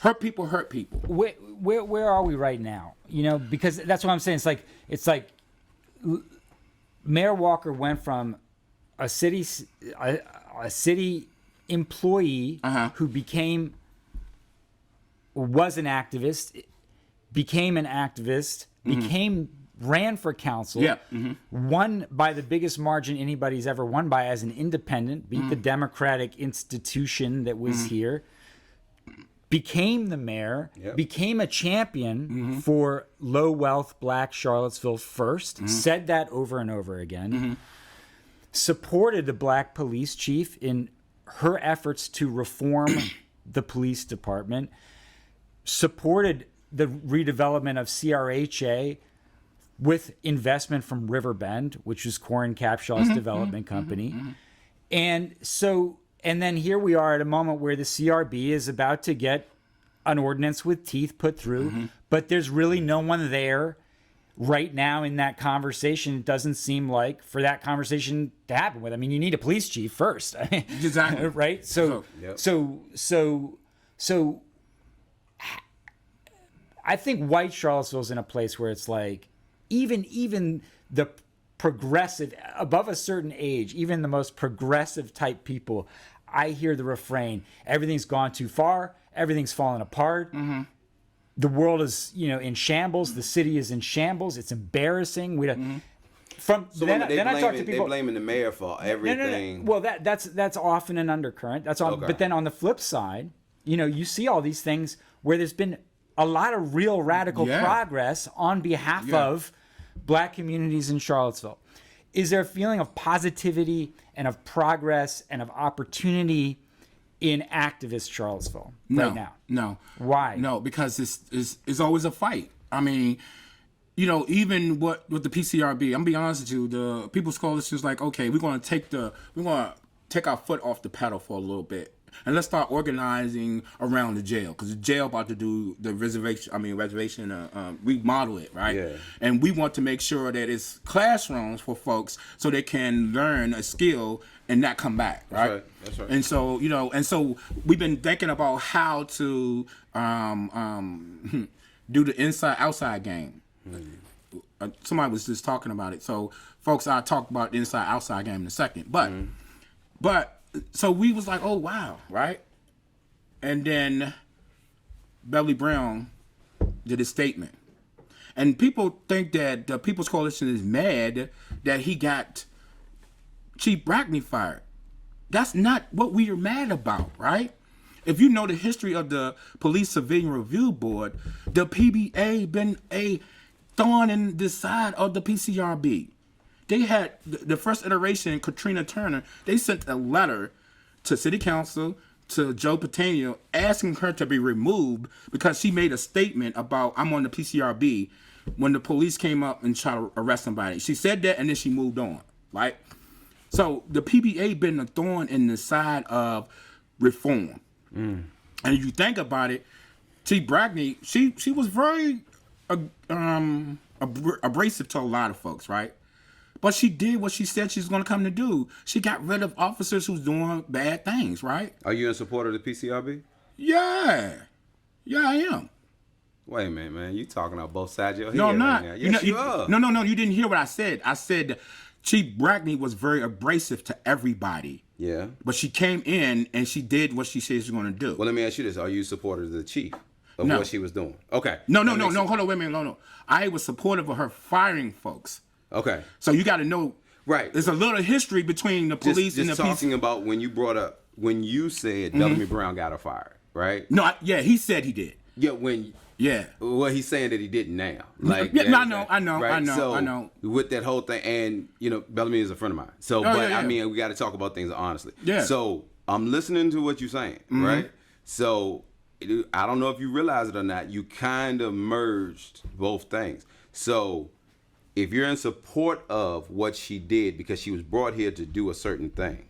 Hurt people hurt people. Where are we right now? You know, because that's what I'm saying. It's like. Mayor Walker went from a city employee who was an activist, became an activist, ran for council, won by the biggest margin anybody's ever won by as an independent, beat the Democratic institution that was here, became the mayor, became a champion for low wealth black Charlottesville first, said that over and over again, supported the black police chief in her efforts to reform the police department, supported the redevelopment of CRHA with investment from Riverbend, which is Corin Capshaw's development company. And then here we are at a moment where the CRB is about to get an ordinance with teeth put through, but there's really no one there right now in that conversation. It doesn't seem like for that conversation to happen with. I mean, you need a police chief first, exactly, right? So I think white Charlottesville's in a place where it's like even the progressive above a certain age, even the most progressive type people, I hear the refrain, everything's gone too far, everything's fallen apart. The world is, in shambles, the city is in shambles, it's embarrassing. We don't then I talk to people. They're blaming the mayor for everything. No. Well, that's often an undercurrent. That's all. Okay. But then on the flip side, you see all these things where there's been a lot of real radical progress on behalf of black communities in Charlottesville. Is there a feeling of positivity and of progress and of opportunity in activist Charlottesville No, right now? no. Why? No, because it's always a fight. I mean, you know, even with the PCRB, I'm gonna be honest with you, the People's Coalition is like, okay, we're gonna take our foot off the pedal for a little bit, and let's start organizing around the jail, because the jail about to do the reservation, remodel it, right? Yeah. And we want to make sure that it's classrooms for folks so they can learn a skill and not come back, right? That's right. And so, you know, we've been thinking about how to do the inside-outside game. Somebody was just talking about it. So, folks, I'll talk about the inside-outside game in a second. But so we was like, oh, wow, right? And then Beverly Brown did a statement. And people think that the People's Coalition is mad that he got Chief Brackney fired. That's not what we are mad about, right? If you know the history of the Police Civilian Review Board, the PBA been a thorn in the side of the PCRB. They had the first iteration, Katrina Turner, they sent a letter to City Council, to Joe Patino, asking her to be removed because she made a statement about, I'm on the PCRB, when the police came up and tried to arrest somebody. She said that and then she moved on, right? So the PBA been a thorn in the side of reform. And if you think about it, T. Brackney, she was very abrasive to a lot of folks, right? But she did what she said she was going to come to do. She got rid of officers who's doing bad things, right? Are you in support of the PCRB? Yeah, I am. Wait a minute, man. You talking out both sides of your head No, I'm not. right now. Yes, you are. No. You didn't hear what I said. I said Chief Brackney was very abrasive to everybody. Yeah. But she came in and she did what she said she was going to do. Well, let me ask you this. Are you supportive of the chief of No. what she was doing? Okay. No. Hold on, wait a minute. No. I was supportive of her firing folks. Okay. So you got to know. Right. There's a little history between the police and the talking about when you said Bellamy Brown got her fired, right? No, he said he did. Yeah, well, he's saying that he didn't now. Like, yeah, I know. With that whole thing, and you know, Bellamy is a friend of mine. So, I mean, we got to talk about things honestly. Yeah. So I'm listening to what you're saying, right? So I don't know if you realize it or not. You kind of merged both things. So if you're in support of what she did because she was brought here to do a certain thing,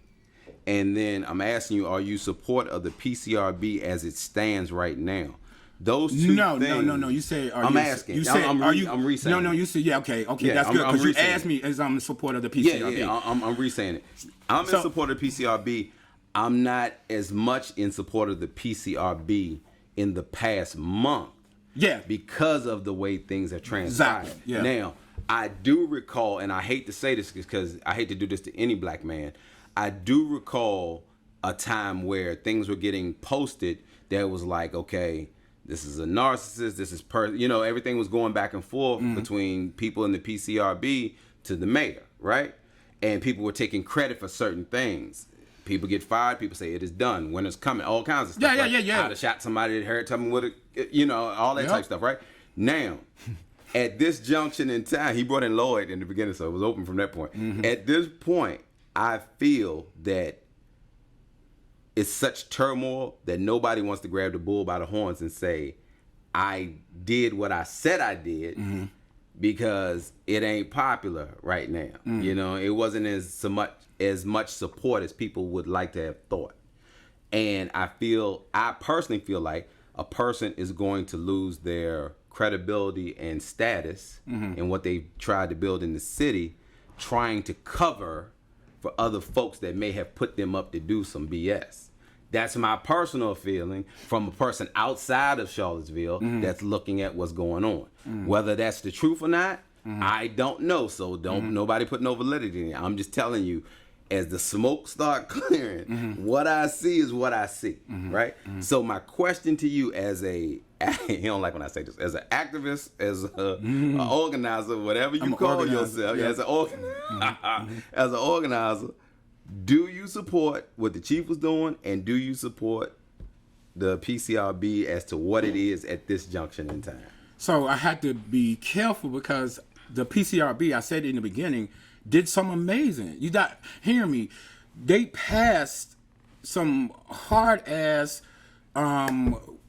and then I'm asking you, are you support of the PCRB as it stands right now? Those two things. No. You say, I'm asking. You say, I'm re-saying. No. You say, yeah, okay, Yeah, that's good because you re-saying asked me as I'm in support of the PCRB. Yeah, I'm re-saying it. I'm in support of the PCRB. I'm not as much in support of the PCRB in the past month. Yeah. Because of the way things have transpired. Exactly. Yeah. Now, I do recall, and I hate to say this because I hate to do this to any black man, I do recall a time where things were getting posted that was like, okay, this is a narcissist, this is everything was going back and forth between people in the PCRB to the mayor, right? And people were taking credit for certain things. People get fired, people say it is done, when it's coming, all kinds of stuff. Yeah. I'd have shot somebody that hurt, tell me what it, all that type of stuff, right? Now, at this junction in time, he brought in Lloyd in the beginning, so it was open from that point. At this point, I feel that it's such turmoil that nobody wants to grab the bull by the horns and say, I did what I said I did because it ain't popular right now. It wasn't as much support as people would like to have thought. And I personally feel like a person is going to lose their credibility and status in what they tried to build in the city, trying to cover for other folks that may have put them up to do some BS. That's my personal feeling from a person outside of Charlottesville that's looking at what's going on. Whether that's the truth or not, I don't know. So nobody put no validity in it. I'm just telling you, as the smoke start clearing, what I see is what I see, right? So my question to you as he don't like when I say this, as an activist, as an organizer, whatever you call yourself, as an organizer, do you support what the chief was doing, and do you support the PCRB as to what it is at this junction in time? So I had to be careful because the PCRB, I said in the beginning, did some amazing. You got hear me? They passed some hard ass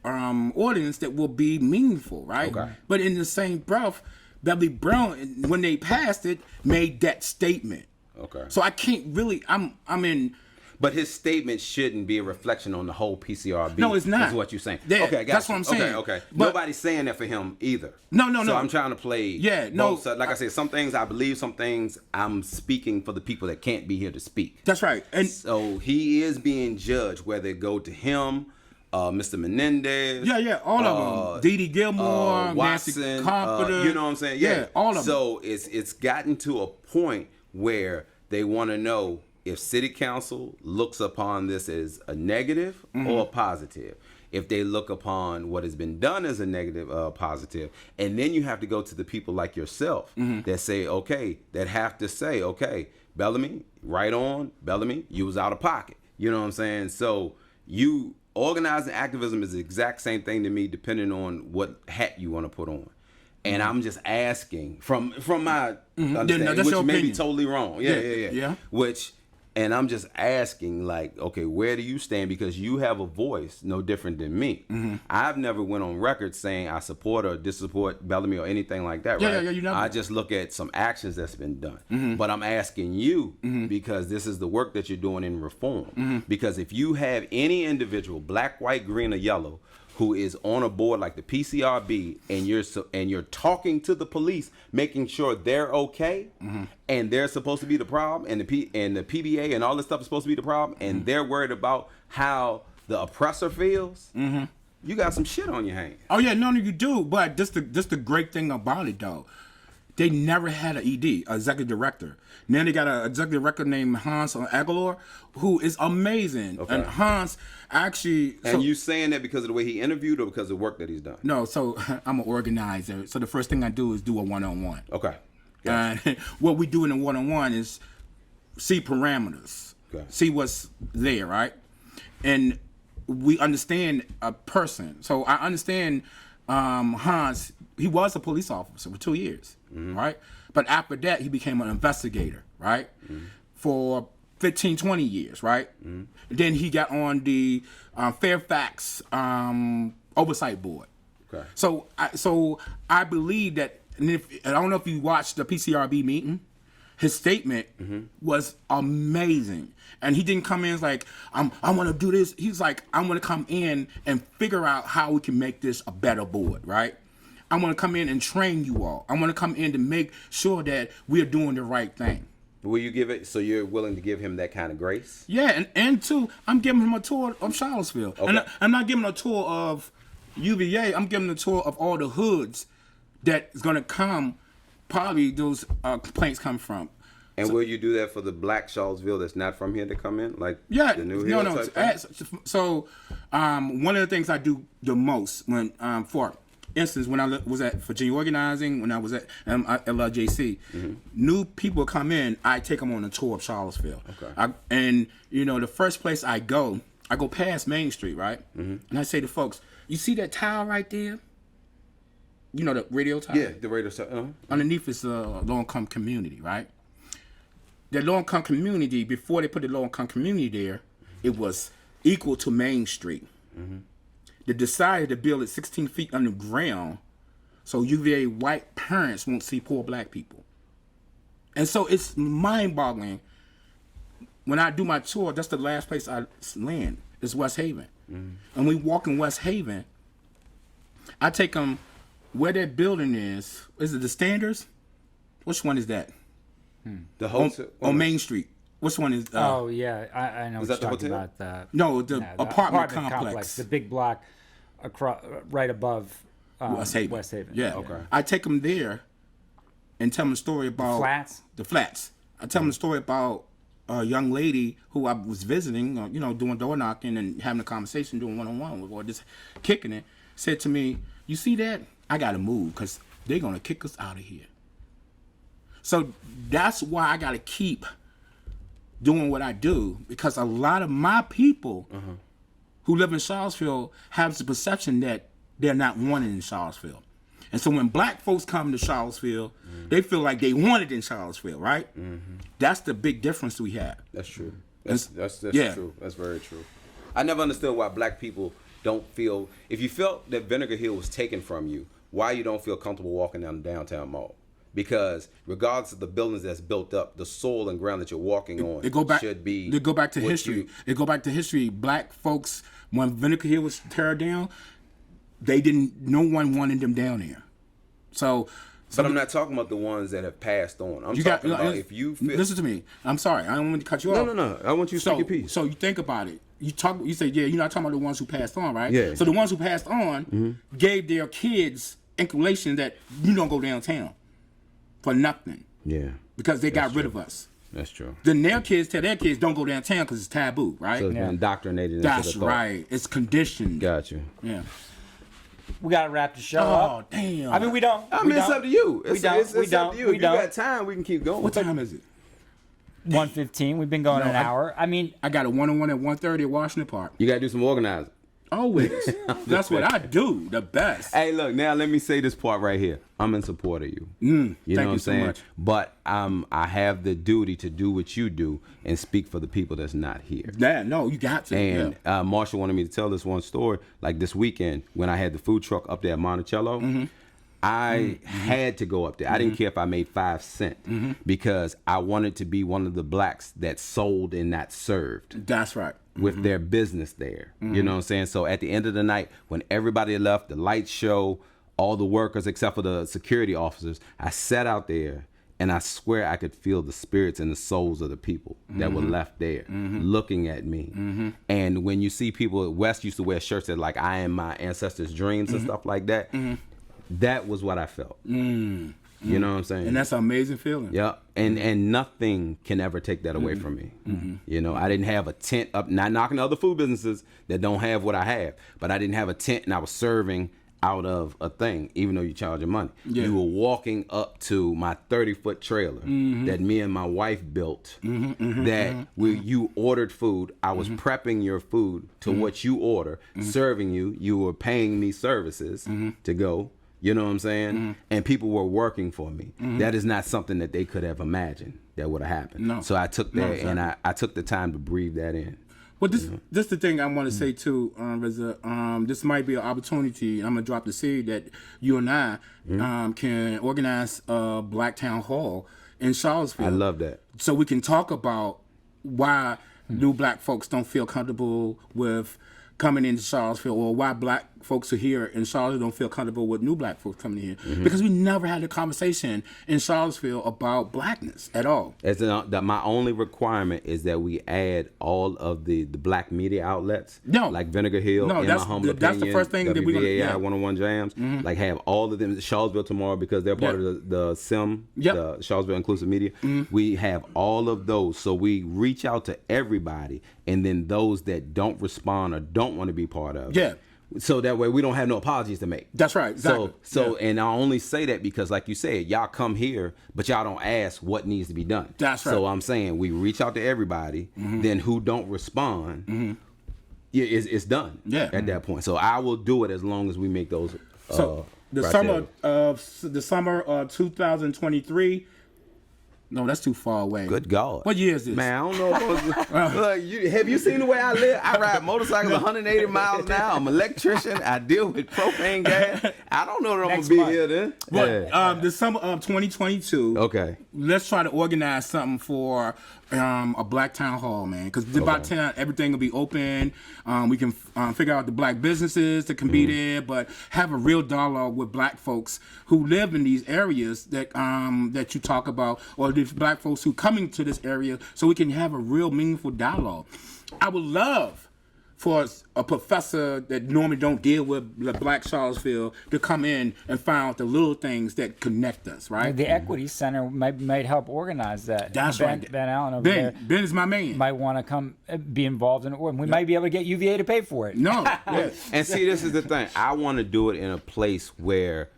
ordinance that will be meaningful, right? Okay. But in the same breath, Beverly Brown, when they passed it, made that statement. Okay. So I can't really. I'm in. But his statement shouldn't be a reflection on the whole PCRB. No, it's not. Is what you're saying. Yeah, okay, got that's you. what I'm saying. Okay. But- Nobody's saying that for him either. No. So I'm trying to play. Yeah, no. both sides. Like I said, some things I believe, some things I'm speaking for the people that can't be here to speak. That's right. And So he is being judged, whether it go to him, Mr. Menendez. yeah, all of them. Dee Dee Gilmore, Watson, Nancy Carpenter. you know what I'm saying? Yeah, all of them. So it's gotten to a point where they want to know if city council looks upon this as a negative or a positive. If they look upon what has been done as a negative, positive, and then you have to go to the people like yourself that say, okay, that have to say, okay, Bellamy, right on, Bellamy, you was out of pocket. You know what I'm saying? So you organizing activism is the exact same thing to me, depending on what hat you want to put on. And I'm just asking from my understanding, that's which your may be opinion. totally wrong. Yeah. And I'm just asking, like, okay, where do you stand? Because you have a voice no different than me. I've never went on record saying I support or dissupport Bellamy or anything like that, right? Yeah, you never. I just look at some actions that's been done. But I'm asking you because this is the work that you're doing in reform. Because if you have any individual, black, white, green, or yellow, who is on a board like the PCRB, and you're talking to the police, making sure they're okay, and they're supposed to be the problem, and the PBA and all this stuff is supposed to be the problem, and they're worried about how the oppressor feels. You got some shit on your hands. Oh yeah, no, you do. But just the great thing about it though, they never had an ED, executive director. Now they got an executive director named Hans Aguilar, who is amazing. Okay. And Hans actually. And you saying that because of the way he interviewed, or because of the work that he's done? No, so I'm an organizer. So the first thing I do is do a one-on-one. Okay. And what we do in a one-on-one is see parameters, see what's there, right? And we understand a person. So I understand Hans. He was a police officer for 2 years, right? But after that, he became an investigator, right? For 15, 20 years, right? Then he got on the Fairfax Oversight Board. Okay. So I believe that, and I don't know if you watched the PCRB meeting, his statement was amazing. And he didn't come in like, I want to do this. He's like, I'm going to come in and figure out how we can make this a better board, right? I want to come in and train you all. I want to come in to make sure that we're doing the right thing. Will you give it? So you're willing to give him that kind of grace? Yeah, and two, I'm giving him a tour of Charlottesville. Okay. And I'm not giving a tour of UVA. I'm giving a tour of all the hoods that is going to come, probably those complaints come from. And will you do that for the black Charlottesville that's not from here to come in? Like the new no. Hill type thing? So one of the things I do the most when for instance, when I was at Virginia Organizing, when I was at LJC, new people come in, I take them on a tour of Charlottesville. Okay. And the first place I go past Main Street, right? And I say to folks, you see that tile right there? You know the radio tile? Yeah, the radio tile. Underneath is the low-income community, right? The low-income community, before they put the low-income community there, it was equal to Main Street. They decided to build it 16 feet underground so UVA white parents won't see poor black people. And so it's mind-boggling. When I do my tour, that's the last place I land, is West Haven. And we walk in West Haven, I take them where that building is it the Standards? Which one is that? The hotel? On Main Street. Which one is? Oh yeah, I know Is what that you're the talking hotel? about. No, the apartment complex. the big block across, right above West Haven. West Haven. Yeah. Okay. I take them there and tell them a story about Flats. The Flats. I tell them a story about a young lady who I was visiting, doing door knocking and having a conversation, doing one-on-one with, or just kicking it. Said to me, "You see that? I got to move because they're gonna kick us out of here." So that's why I got to keep doing what I do, because a lot of my people who live in Charlottesville have the perception that they're not wanted in Charlottesville. And so when black folks come to Charlottesville, they feel like they wanted in Charlottesville, right? That's the big difference we have. That's true. That's true. That's very true. I never understood why black people don't feel. If you felt that Vinegar Hill was taken from you, why you don't feel comfortable walking down the downtown mall? Because regardless of the buildings that's built up, the soil and ground that you're walking on should be. They go back to history. They go back to history. Black folks, when Vinegar Hill was teared down, they didn't. No one wanted them down there. So. But I'm not talking about the ones that have passed on. I'm talking about if you feel. Listen to me. I'm sorry. I don't want to cut you off. No. I want you to speak your piece. So you think about it. You say, yeah, you're not talking about the ones who passed on, right? Yeah. So the ones who passed on gave their kids inclination that you don't go downtown for nothing. Yeah. Because they got rid of us. That's true. Then their kids tell their kids don't go downtown because it's taboo, right? So it's been indoctrinated into That's the thought. right. It's conditioned. Gotcha. Yeah. We gotta wrap the show up. Oh, damn. I mean, we don't. I mean, it's up to you. It's up to you. If you don't. got time, we can keep going. What time is it? 1:15. We've been going an hour. I mean, I got a one-on-one at 1:30 at Washington Park. You got to do some organizing. Always. That's what I do. The best. Hey, look, now let me say this part right here. I'm in support of you. You know what I'm saying? Much. But I have the duty to do what you do and speak for the people that's not here. Yeah, no, you got to. And Marshall wanted me to tell this one story. Like this weekend when I had the food truck up there at Monticello, I had to go up there. I didn't care if I made 5 cents because I wanted to be one of the blacks that sold and not served. That's right. With their business there. You know what I'm saying? So at the end of the night, when everybody left, the lights show, all the workers except for the security officers, I sat out there and I swear I could feel the spirits and the souls of the people that were left there looking at me. And when you see people, West used to wear shirts that like, I am my ancestors' dreams and stuff like that. That was what I felt. You know what I'm saying? And that's an amazing feeling. Yeah, and nothing can ever take that away from me. You know, I didn't have a tent up, not knocking other food businesses that don't have what I have, but I didn't have a tent and I was serving out of a thing, even though you charge your money. Yeah. You were walking up to my 30-foot trailer that me and my wife built that you ordered food. I was prepping your food to what you order, serving you. You were paying me services to go. You know what I'm saying? And people were working for me. That is not something that they could have imagined that would have happened. No. So I took that exactly. and I took the time to breathe that in. Well, this the thing I want to say too, this might be an opportunity. I'm gonna drop the seed that you and I can organize a Black Town Hall in Charlottesville. I love that. So we can talk about why new black folks don't feel comfortable with coming into Charlottesville, or why black folks are here in Charlottesville don't feel comfortable with new black folks coming here. Because we never had a conversation in Charlottesville about blackness at all. My only requirement is that we add all of the black media outlets, like Vinegar Hill, in my humble opinion, that's the first thing that we're going to 101 Jams, like have all of them, Charlottesville tomorrow, because they're part of the SIM, the Charlottesville Inclusive Media. We have all of those, so we reach out to everybody, and then those that don't respond or don't want to be part of it. So that way we don't have no apologies to make. That's right. Exactly. So and I only say that because, like you said, y'all come here, but y'all don't ask what needs to be done. That's right. So I'm saying we reach out to everybody, then who don't respond, it's done at that point. So I will do it as long as we make those So the criteria. summer of 2023. No, that's too far away. Good God. What year is this? Man, I don't know. Look, have you seen the way I live? I ride motorcycles 180 miles an hour. I'm an electrician. I deal with propane gas. I don't know that I'm going to be here then. Well, the summer of 2022. Okay. Let's try to organize something for a Black Town Hall, man. Because by the time everything will be open, we can figure out the black businesses that can be there, but have a real dialogue with black folks who live in these areas that that you talk about, or the black folks who coming to this area, so we can have a real meaningful dialogue. I would love for a professor that normally don't deal with the Black Charlottesville to come in and find out the little things that connect us, right? The Equity Center might help organize that. That's Ben, right. Ben Allen over Ben, there. Ben is my man. Might want to come be involved in it. We might be able to get UVA to pay for it. No. Yes. And see, this is the thing. I want to do it in a place where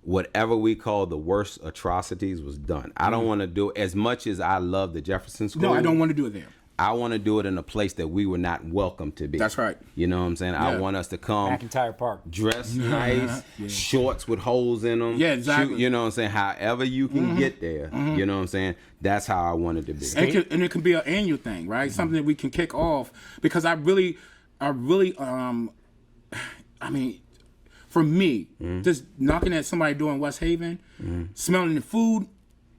whatever we call the worst atrocities was done. I don't want to do it as much as I love the Jefferson School. No, I don't want to do it there. I want to do it in a place that we were not welcome to be. That's right. You know what I'm saying? I want us to come McIntyre Park. dressed nice, shorts with holes in them. Yeah, exactly. You know what I'm saying? However you can get there. You know what I'm saying? That's how I want it to be. And it can be an annual thing, right? Something that we can kick off, because I really, I mean, for me, just knocking at somebody door in West Haven, smelling the food,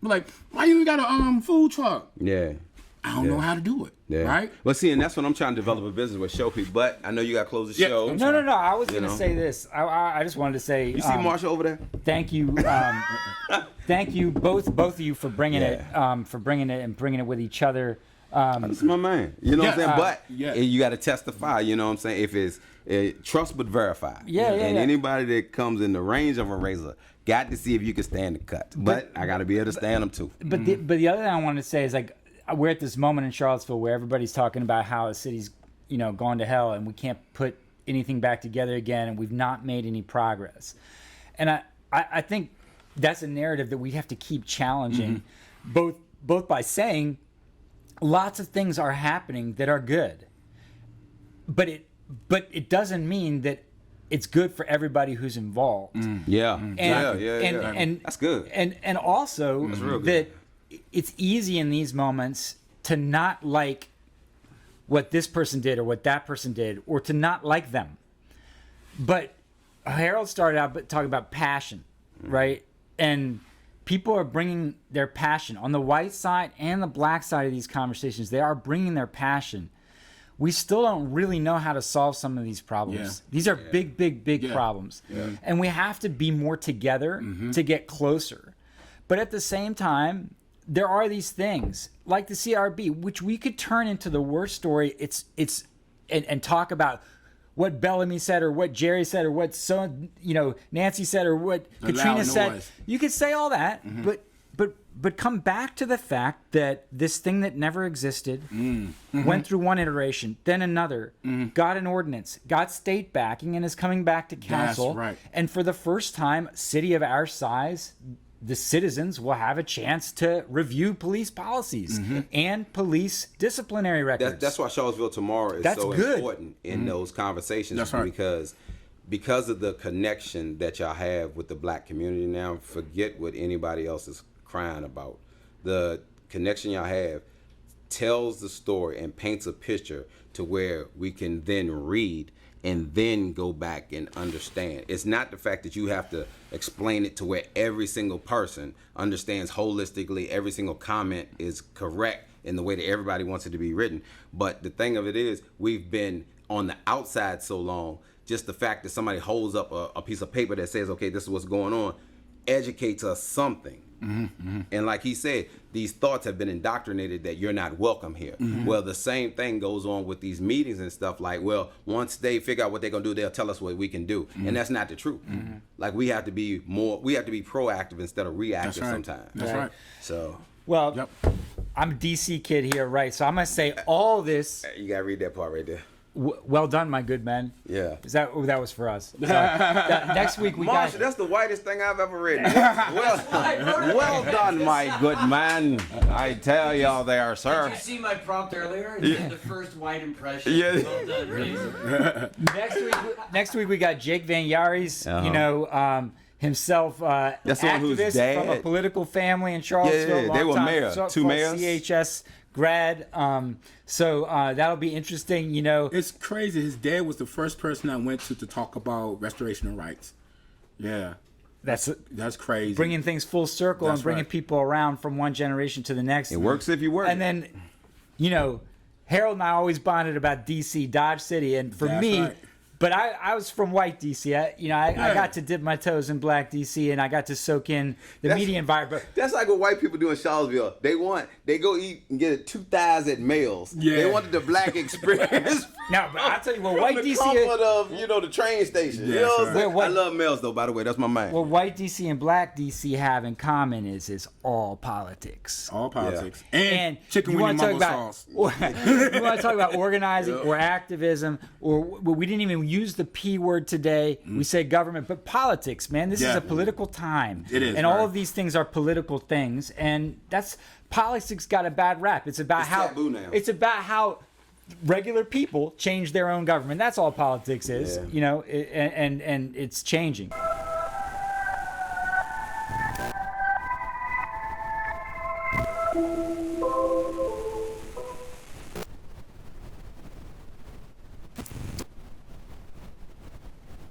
like, why you got a food truck? Yeah. I don't know how to do it, right? Well, see, and that's what I'm trying to develop a business with, show people. But I know you got to close the show. No. I was going to say this. I just wanted to say. You see Marsha over there? Thank you, thank you both of you for bringing it, and bringing it with each other. That's my man. You know what I'm saying? But yeah. you got to testify. You know what I'm saying? If it's trust but verify. Yeah. Anybody that comes in the range of a razor got to see if you can stand the cut. But I got to be able to stand them too. But the other thing I wanted to say is, like, we're at this moment in Charlottesville where everybody's talking about how the city's, gone to hell and we can't put anything back together again, and we've not made any progress. And I think that's a narrative that we have to keep challenging, both by saying lots of things are happening that are good, but it doesn't mean that it's good for everybody who's involved. Yeah. And that's good. And also that it's easy in these moments to not like what this person did or what that person did, or to not like them. But Harold started out talking about passion, right? And people are bringing their passion on the white side and the black side of these conversations. They are bringing their passion. We still don't really know how to solve some of these problems. Yeah. These are big problems. Yeah. And we have to be more together to get closer. But at the same time, there are these things like the CRB, which we could turn into the worst story. And talk about what Bellamy said, or what Jerry said, or what Nancy said, or what Katrina said. You could say all that, but come back to the fact that this thing that never existed went through one iteration, then another, got an ordinance, got state backing, and is coming back to council. That's right. And for the first time, a city of our size, the citizens will have a chance to review police policies and police disciplinary records. That's why Charlottesville tomorrow is so important in those conversations. That's right. Because of the connection that y'all have with the black community now. Forget what anybody else is crying about. The connection y'all have tells the story and paints a picture to where we can then read and then go back and understand. It's not the fact that you have to explain it to where every single person understands holistically, every single comment is correct in the way that everybody wants it to be written. But the thing of it is, we've been on the outside so long, just the fact that somebody holds up a piece of paper that says, okay, this is what's going on, educates us something. And like he said, these thoughts have been indoctrinated that you're not welcome here. Well, the same thing goes on with these meetings and stuff. Like, well, once they figure out what they're gonna do, they'll tell us what we can do, and that's not the truth. Like, we have to be proactive instead of reactive sometimes. That's right. So, well, I'm a DC kid here, right? So I'm gonna say all this. you gotta read that part right there. Well done, my good man. Yeah. That was for us. Next week we got. Marsha, that's the whitest thing I've ever read. Well done, my good man. I tell y'all there, sir. Did you see my prompt earlier? The first white impression. Yeah. Well done, Razor. Next week we got Jake Van Yaris. Himself, that's the one who's activist dad. from a political family in Charlottesville. Yeah, they were mayor. Two mayors. CHS grad. So that'll be interesting. It's crazy. His dad was the first person I went to talk about restoration of rights. Yeah. That's crazy. Bringing things full circle and bringing people around from one generation to the next. It works if you work. And then, Harold and I always bonded about DC, Dodge City, and for me. Right. But I was from white DC. I got to dip my toes in black DC, and I got to soak in the media environment. That's like what white people do in Charlottesville. They go eat and get 2,000 at Mills. Yeah. They wanted the black experience. No, but I'll tell you what, white the DC. comfort of the train station. Yeah, I love Mills though. By the way, that's my man. What white DC and black DC have in common is all politics. All politics. Yeah. And chicken with mumbo sauce. You want to talk about organizing or activism, or we didn't even use the P word today. We say government, but politics, man. This is a political time. It is, and all right. of these things are political things, and politics got a bad rap. It's about taboo now. It's about how regular people change their own government. That's all politics is, Yeah. you know, and it's changing.